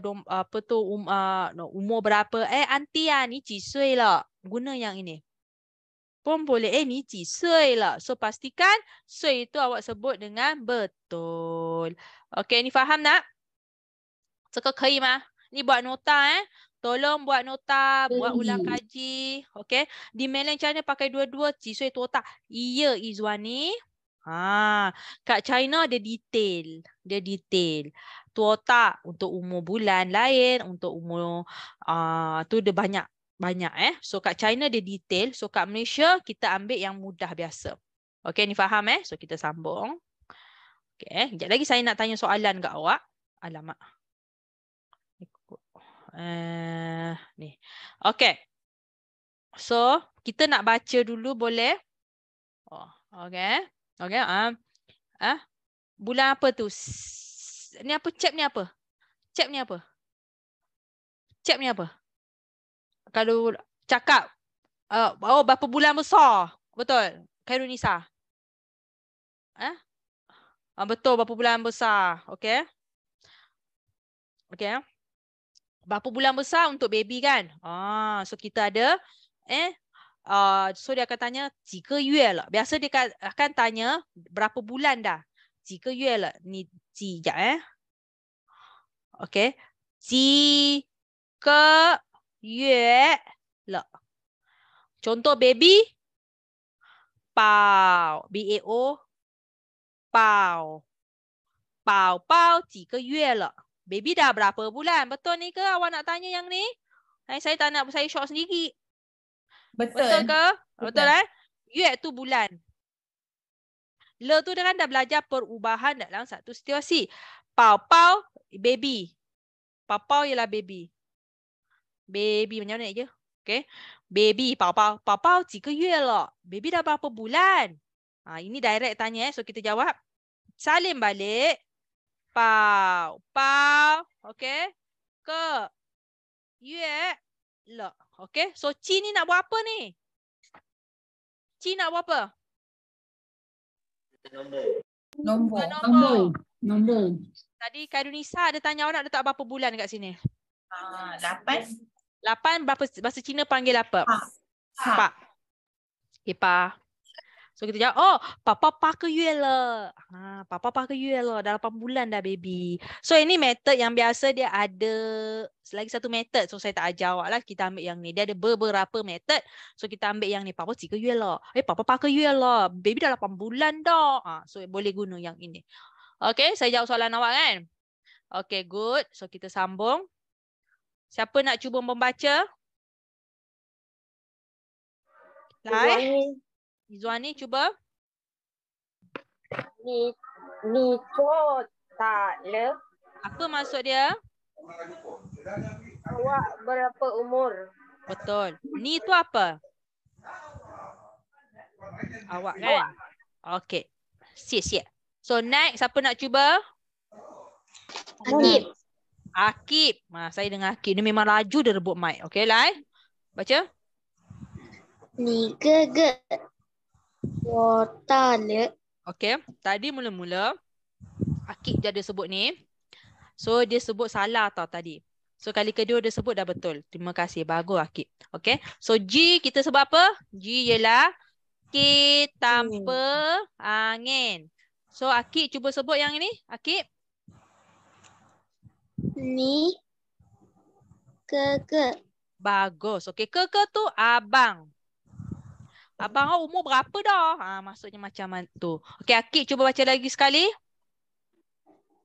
umur berapa. Aunty ni 几岁了. Guna yang ini. Pun boleh, ni 几岁了. So pastikan 岁 itu awak sebut dengan betul. Okey, ni faham tak? 这个可以吗? Ni buat nota Tolong buat nota, buat ulang kaji. Okey. Di Mainland China pakai dua-dua, 几岁多大? Iya, Izwani. Kat China dia detail. Dia detail. 多大 untuk umur bulan lain, untuk umur tu dia banyak. So kat China dia detail. So kat Malaysia kita ambil yang mudah biasa. Okey, ni faham So kita sambung. Okey, sekejap lagi saya nak tanya soalan kat awak. Alamak. Ni. Okey. So, kita nak baca dulu boleh? Okey. Okey. Bulan apa tu? Ni apa? Cep ni apa? Cep ni apa? Cep ni apa? Kalau cakap berapa bulan besar? Betul. Khairunisa. Betul, berapa bulan besar. Okey. Okey. Berapa bulan besar untuk baby kan? So kita ada so dia akan tanya 几个月了. Biasa dia akan tanya berapa bulan dah. 几个月了. Ni 几 sekejap Okey. 几个月了. Contoh baby 宝 BAO 宝宝宝几个月了. Baby dah berapa bulan? Betul ni ke awak nak tanya yang ni? Saya tak nak saya short sendiri. Betul ke? Betul Yue tu bulan. Le tu dia kan dah belajar perubahan dalam satu situasi. Pau pau baby. Pau pau ialah baby. Baby macam mana je? Okay. Baby pau pau. Pau pau 几个月了. Baby dah berapa bulan? Ini direct tanya so kita jawab. Salim balik. Pau, pau, okey. Ke, yue, le. Okey, so Ci ni nak buat apa ni? Ci nak buat apa? Nombor. Tadi Khairunisa ada tanya awak nak letak berapa bulan kat sini? 8. 8 berapa bahasa Cina panggil apa? Pak. Okay, Pa. So kita jawab, papa 8个月了. Papa 8个月了. Dah 8 bulan dah baby. So ini method yang biasa dia ada lagi satu method. So saya tak ajar awak lah. Kita ambil yang ni. Dia ada beberapa method. So kita ambil yang ni. Papa 几个月了. Papa 8个月了. Baby dah 8 bulan dah. So boleh guna yang ini. Okay, saya jawab soalan awak kan? Okay, good. So kita sambung. Siapa nak cuba membaca? Lai. Izwani cuba. 你做大了 Apa maksud dia? Awak berapa umur? Betul. Ni tu apa? Awak kan? Okey. Siap. So next, siapa nak cuba? Akib. Akib. Saya dengar Akib. Dia memang laju dia rebut mic. Okey, Lai. Baca. 你哥哥，我大了。 Okey. Tadi mula-mula Akib dia ada sebut ni. So dia sebut salah tau tadi. So kali kedua dia sebut dah betul. Terima kasih. Bagus Akib. Okey. So G kita sebut apa? G ialah K tanpa angin. So Akib cuba sebut yang ini. Akib. 你哥哥， Bagus. Okey. Ke tu abang. Abang umur berapa dah? Maksudnya macam tu. Okey, Akib cuba baca lagi sekali.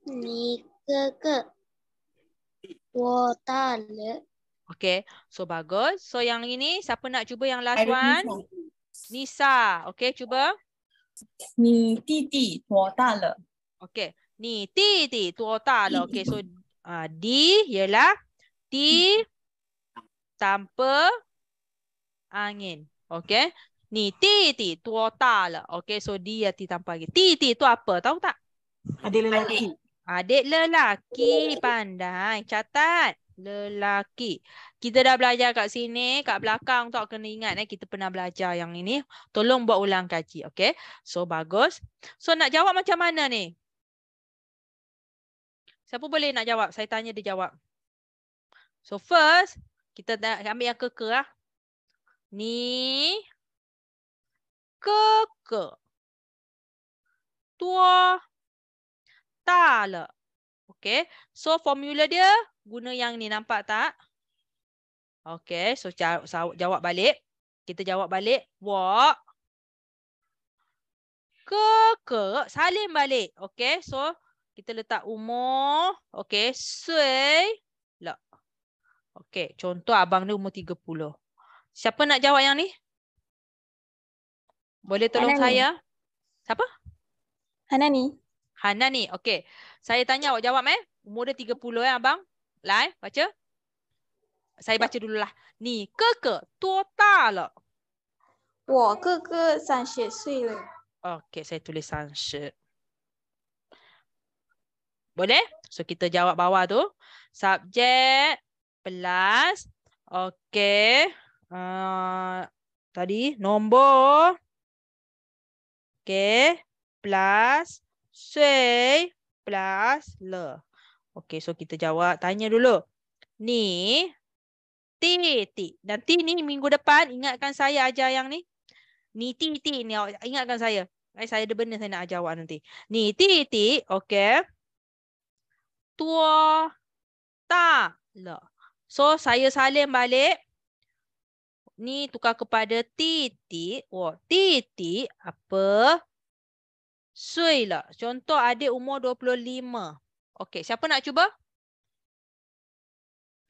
你哥哥，我大了。 Okey, so bagus. So yang ini, siapa nak cuba yang last one? Nisa. Okey, cuba. 你弟弟多大了？ Okey, ni ti tua ta lah. Okey, so di ialah ti tanpa angin. Okey. Ni ti tua ta lah. Okey, so dia ti tanpa angin. Ti tu apa? Tahu tak? Adik lelaki. Adik lelaki. Pandai. Catat. Lelaki. Kita dah belajar kat sini, kat belakang tu kena ingat kita pernah belajar yang ini. Tolong buat ulang kaji, okay? So bagus. So nak jawab macam mana ni? Siapa boleh nak jawab? Saya tanya dia jawab. So first, kita ambil yang ke lah. Ni ke. Tua ta le. Okay. So formula dia guna yang ni, nampak tak? Okay. So jawab balik. Kita jawab balik. Wo ke salin balik. Okay. So kita letak umur. Okay. Sui le. Okay. Contoh abang ni umur 30. Siapa nak jawab yang ni? Boleh tolong Hanani. saya? Siapa? Hanani. Hanani. Okey. Saya tanya awak jawab Umur dia 30 abang. Lai, baca. Saya baca dululah. Ni ke tua ta le. 我哥哥30岁了。 Okey, saya tulis 30. Boleh? So kita jawab bawah tu. Subjek plus. Okey. Tadi nombor. Okey. Plus. Sui. Plus. Le. Okey. So kita jawab. Tanya dulu. Ni. Ti. Dan ti ni minggu depan. Ingatkan saya ajar yang ni. Ni ti ni. Ingatkan saya. Saya ada benda saya nak ajar awak nanti. Ni ti. Okey. Tua. Ta. Le. So saya salin balik. Ni tukar kepada titik. Titik apa? Sui lah. Contoh adik umur 25. Okey, siapa nak cuba?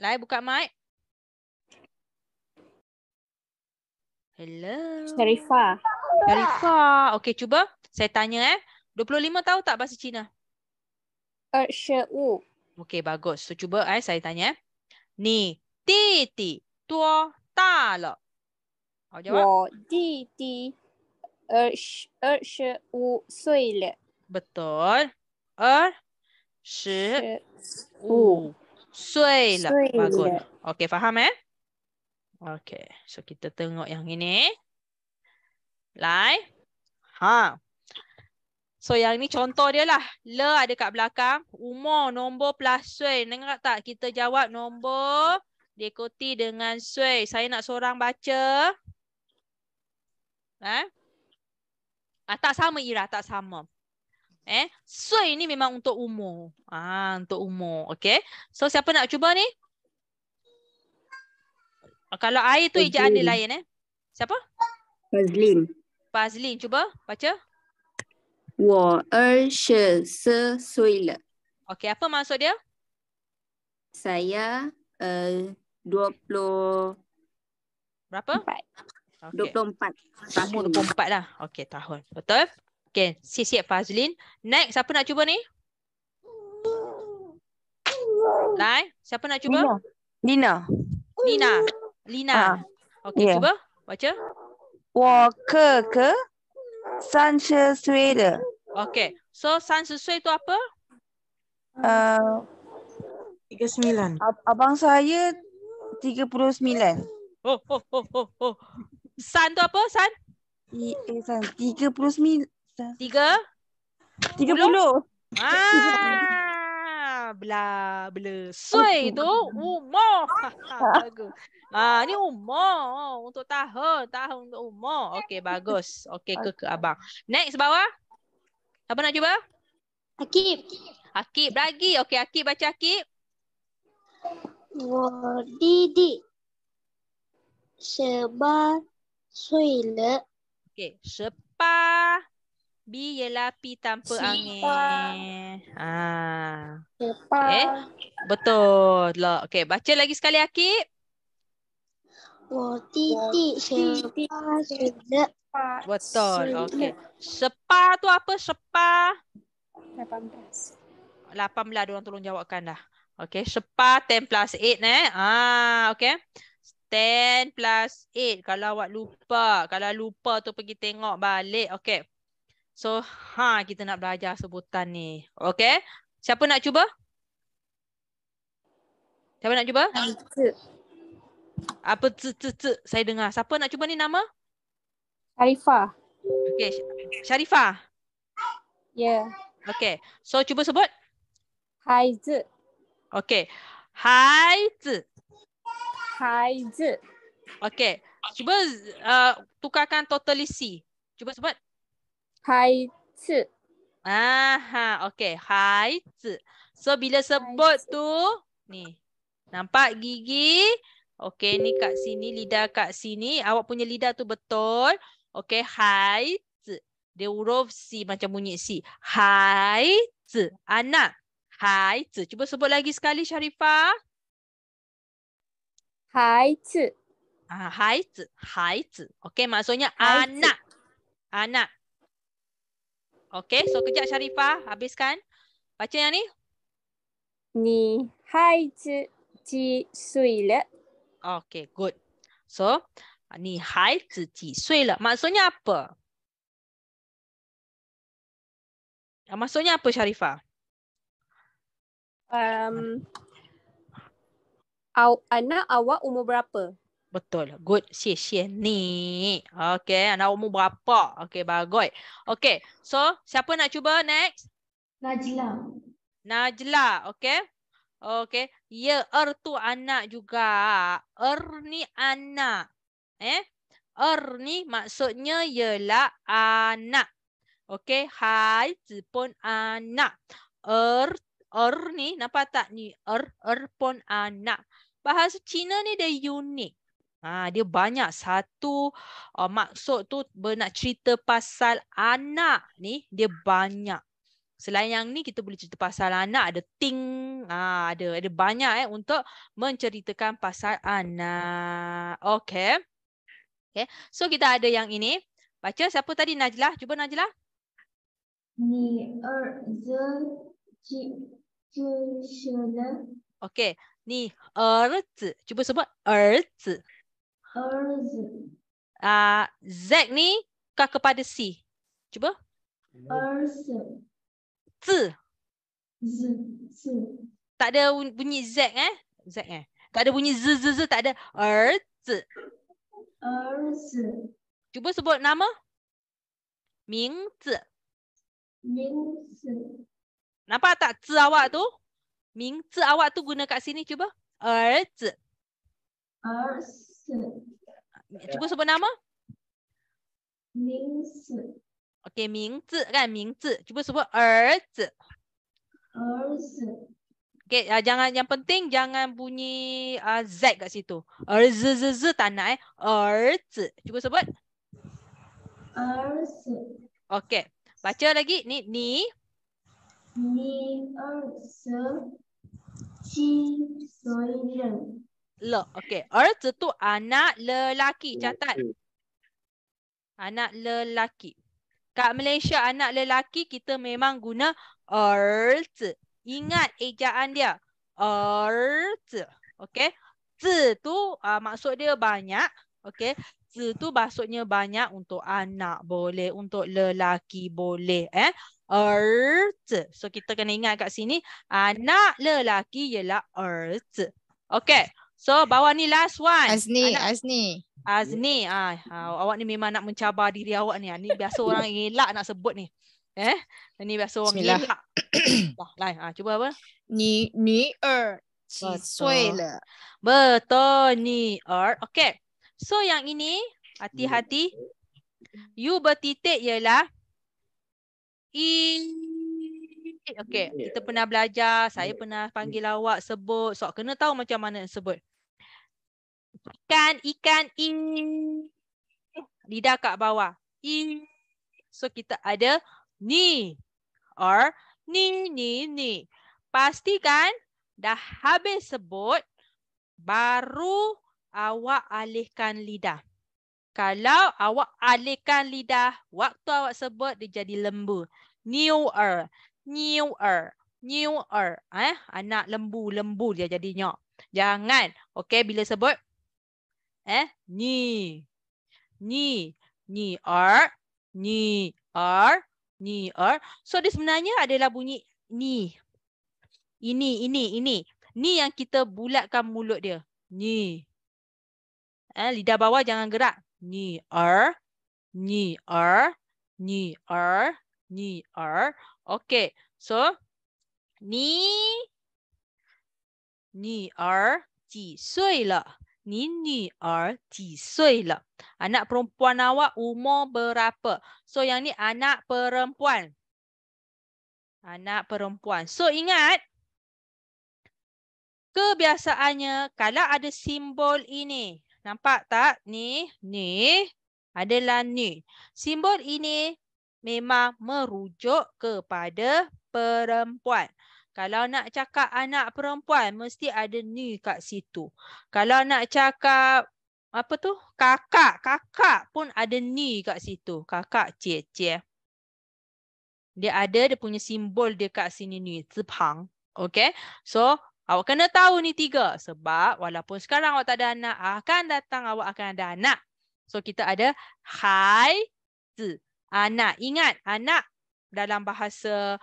Lai buka mic. Hello. Sharifah. Sharifah. Okey, cuba. Saya tanya 25 tahu tak bahasa Cina? 25. Okey, bagus. So cuba saya tanya. Ni titik tua 大了. Awak jawab? 我弟弟25岁了。 Betul. 25岁了. Bagus. Okey, faham Okey. So kita tengok yang ini. Lai. So yang ni contoh dia lah. Le ada kat belakang. Umur, nombor plus sui. Dengar tak? Kita jawab nombor diikuti dengan sui. Saya nak seorang baca. Tak sama Ira, tak sama. Sui ni memang untuk umur. Untuk umur. Okey. So siapa nak cuba ni? Kalau air tu ejaan dia lain Siapa? Fazlin, cuba baca. 我24岁了。 Okey, apa maksud dia? Saya 20 berapa? 24. Umur 24 lah. Okey, tahun. Betul? Okey, siap Fazlin. Next, siapa nak cuba ni? Lai, siapa nak cuba? Lina. Okey, cuba baca. 我哥哥30岁了。 Okey, so 30岁tu apa? 39. Abang saya 39. San tu apa? San? 39. 30? Bla. Sui tu umur. Bagus. Ni umur untuk tahun untuk umur. Okey, bagus. Okey, ke abang. Next bawah. Siapa nak cuba? Akib lagi. Okey, Akib baca Akib. 我弟弟18岁了。 Okey, 18. B ialah P tanpa angin. Okay. Betul lah. Okey, baca lagi sekali Akib. 我弟弟18岁了。 Betul. Okey. Sepa tu apa? Sepa? 18. 18 diorang tolong jawabkan dah. Okey, sepa 10 plus 8 okey. 10 plus 8 kalau awak lupa. Kalau lupa tu pergi tengok balik. Okey. So, kita nak belajar sebutan ni. Okey. Siapa nak cuba? Siapa nak cuba? Z. Apa z. Saya dengar. Siapa nak cuba ni nama? Sharifah. Okey, Sharifah. Yeah. Okey. So cuba sebut. Hai Z. Okey. Hai z. Hai Z. Okey. Cuba tukarkan totalisi. Cuba sebut. Hai Z. Aha, okey. Hai z. So bila sebut tu ni. Nampak gigi? Okey, ni kat sini, lidah kat sini. Awak punya lidah tu betul. Okey, hai z. Dia huruf C macam bunyi C. Hai z. Anak. Hai z. Cuba sebut lagi sekali Sharifah. Hai Z. Hai z. Hai z. Okey, maksudnya Hai z. anak. Anak. Okey, so kejap Sharifah. Habiskan. Baca yang ni. 你孩子几岁了？ Okay, good. So, 你孩子几岁了? Maksudnya apa? Maksudnya apa Sharifah? Anak awak umur berapa? Betul. Good. 谢谢你. Okay, anak umur berapa? Okay, bagus. Okay, so siapa nak cuba next? Najla. Najla, okay. Okay. Ya, tu anak juga. Ni anak. Ni maksudnya ialah anak. Okay. Hai zi pun anak. Ni, nampak tak ni? Pun anak. Bahasa Cina ni dia unik. Dia banyak satu maksud tu nak cerita pasal anak ni, dia banyak. Selain yang ni kita boleh cerita pasal anak, ada ting, ada banyak untuk menceritakan pasal anak. Okay. Okay. So kita ada yang ini. Baca siapa tadi Najlah? Cuba Najlah. 你儿子几岁了？ Okay. Ni er zi. Cuba sebut er zi. 儿子。 Z ni kah kepada C. Cuba. 儿子。 Z. Z. Tak ada bunyi Z Z tak ada bunyi Z tak ada. Er zi. 儿子。 Cuba sebut nama. Ming zi. 名字。 Nampak tak zi awak tu? Ming zi awak tu guna kat sini cuba. Er zi. 儿子。 Cuba sebut nama. 名字。 Okey, ming zi kan? Ming zi. Cuba sebut er zi. 儿子。 Okey, jangan, yang penting jangan bunyi Z kat situ. Er zi tak nak Er zi. Cuba sebut. 儿子。 Okey. Baca lagi. Ni. 你儿子几岁了？ Le. Okey. Er zi tu anak lelaki. Catat. Anak lelaki. Kat Malaysia anak lelaki kita memang guna er zi. Ingat ejaan dia. Er zi. Okey. Zi tu maksud dia banyak. Okey. Zi tu maksudnya banyak untuk anak boleh, untuk lelaki boleh. Er zi. So kita kena ingat kat sini anak lelaki ialah er zi. Okey. So bawah ni last one. Azni. Awak ni memang nak mencabar diri awak ni. Ni biasa orang elak nak sebut ni. Ni biasa orang elak. Lain. Cuba apa? 你女儿几岁了？ Betul, ni er. Okey. So yang ini hati-hati. You bertitik ialah okey, kita pernah belajar, saya pernah panggil awak sebut. So kena tahu macam mana sebut. Ikan, lidah kat bawah. So kita ada ni. Or ni. Pastikan dah habis sebut, baru awak alihkan lidah. Kalau awak alihkan lidah, waktu awak sebut dia jadi lembu. Newer. Anak lembu dia jadinya. Jangan. Okey, bila sebut ni er. So dia sebenarnya adalah bunyi ni. Ini. Ni yang kita bulatkan mulut dia. Ni. Lidah bawah jangan gerak. Ni ni ni ni Okey. So ni几岁了? Ni几岁了? Anak perempuan awak umur berapa? So yang ni anak perempuan. Anak perempuan. So ingat, kebiasaannya kalau ada simbol ini. Nampak tak? Ni adalah ni. Simbol ini memang merujuk kepada perempuan. Kalau nak cakap anak perempuan, mesti ada ni kat situ. Kalau nak cakap apa tu? Kakak pun ada ni kat situ. Kakak, cie. Dia ada, dia punya simbol dia kat sini ni, zipang. Okay? So, awak kena tahu ni 3. Sebab walaupun sekarang awak tak ada anak, akan datang awak akan ada anak. So, kita ada haizi, anak. Ingat, anak dalam bahasa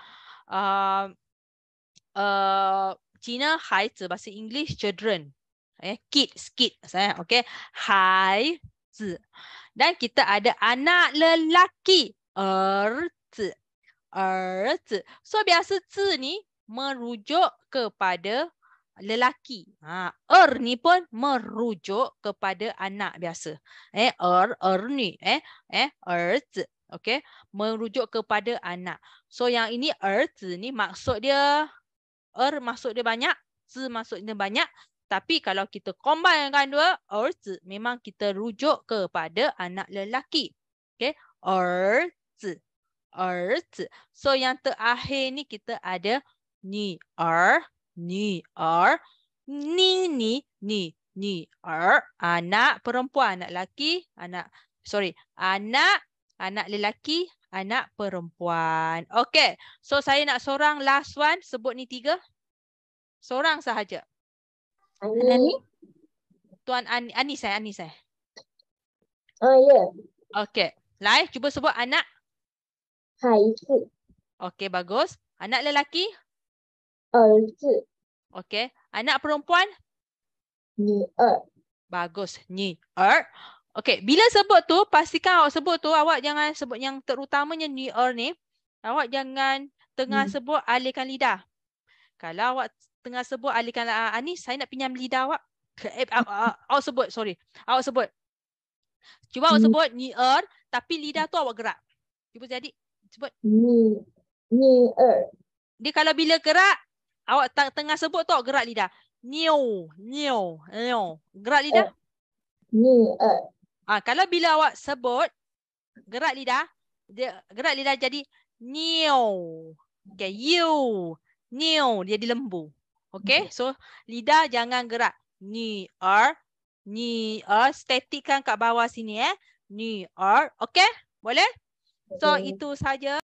Cina, haizi. Bahasa English, children. Kids. Okay? Haizi. Dan kita ada anak lelaki, erzi. So, biasa zi ni merujuk kepada lelaki. Ni pun merujuk kepada anak biasa. Ni. Erzi. Okay. Merujuk kepada anak. So, yang ini erzi ni maksud dia, maksud dia banyak, zi maksud dia banyak. Tapi kalau kita combinekan dua, erzi memang kita rujuk kepada anak lelaki. Okay. Erzi. So, yang terakhir ni kita ada ni ni anak perempuan, anak lelaki, anak lelaki, anak perempuan. Okay. So, saya nak seorang last one. Sebut ni 3. Seorang sahaja. Ani. Tuan Anis. Ya. Okay. Lai, cuba sebut anak. Haizi. Okay, bagus. Anak lelaki? Erzi. Okay. Anak perempuan? Ni-er. Bagus. Ni-er. Okay. Bila sebut tu, pastikan awak sebut tu, awak jangan sebut yang terutamanya ni-er ni. Awak jangan tengah sebut alihkan lidah. Kalau awak tengah sebut alihkan Anis, saya nak pinjam lidah awak. Awak sebut, sorry. Awak sebut. Cuba awak sebut ni-er, tapi lidah tu awak gerak. Cuba jadi. Sebut. Ni-er. Dia kalau bila gerak, awak tengah sebut tu awak gerak lidah. Niu. Gerak lidah. Ni-er. Kalau bila awak sebut, gerak lidah jadi niu. Okay, you. Niu, dia di lembu. Okay, so lidah jangan gerak. Ni-er. Statikkan kat bawah sini. Ni-er. Okay, boleh? So, itu saja.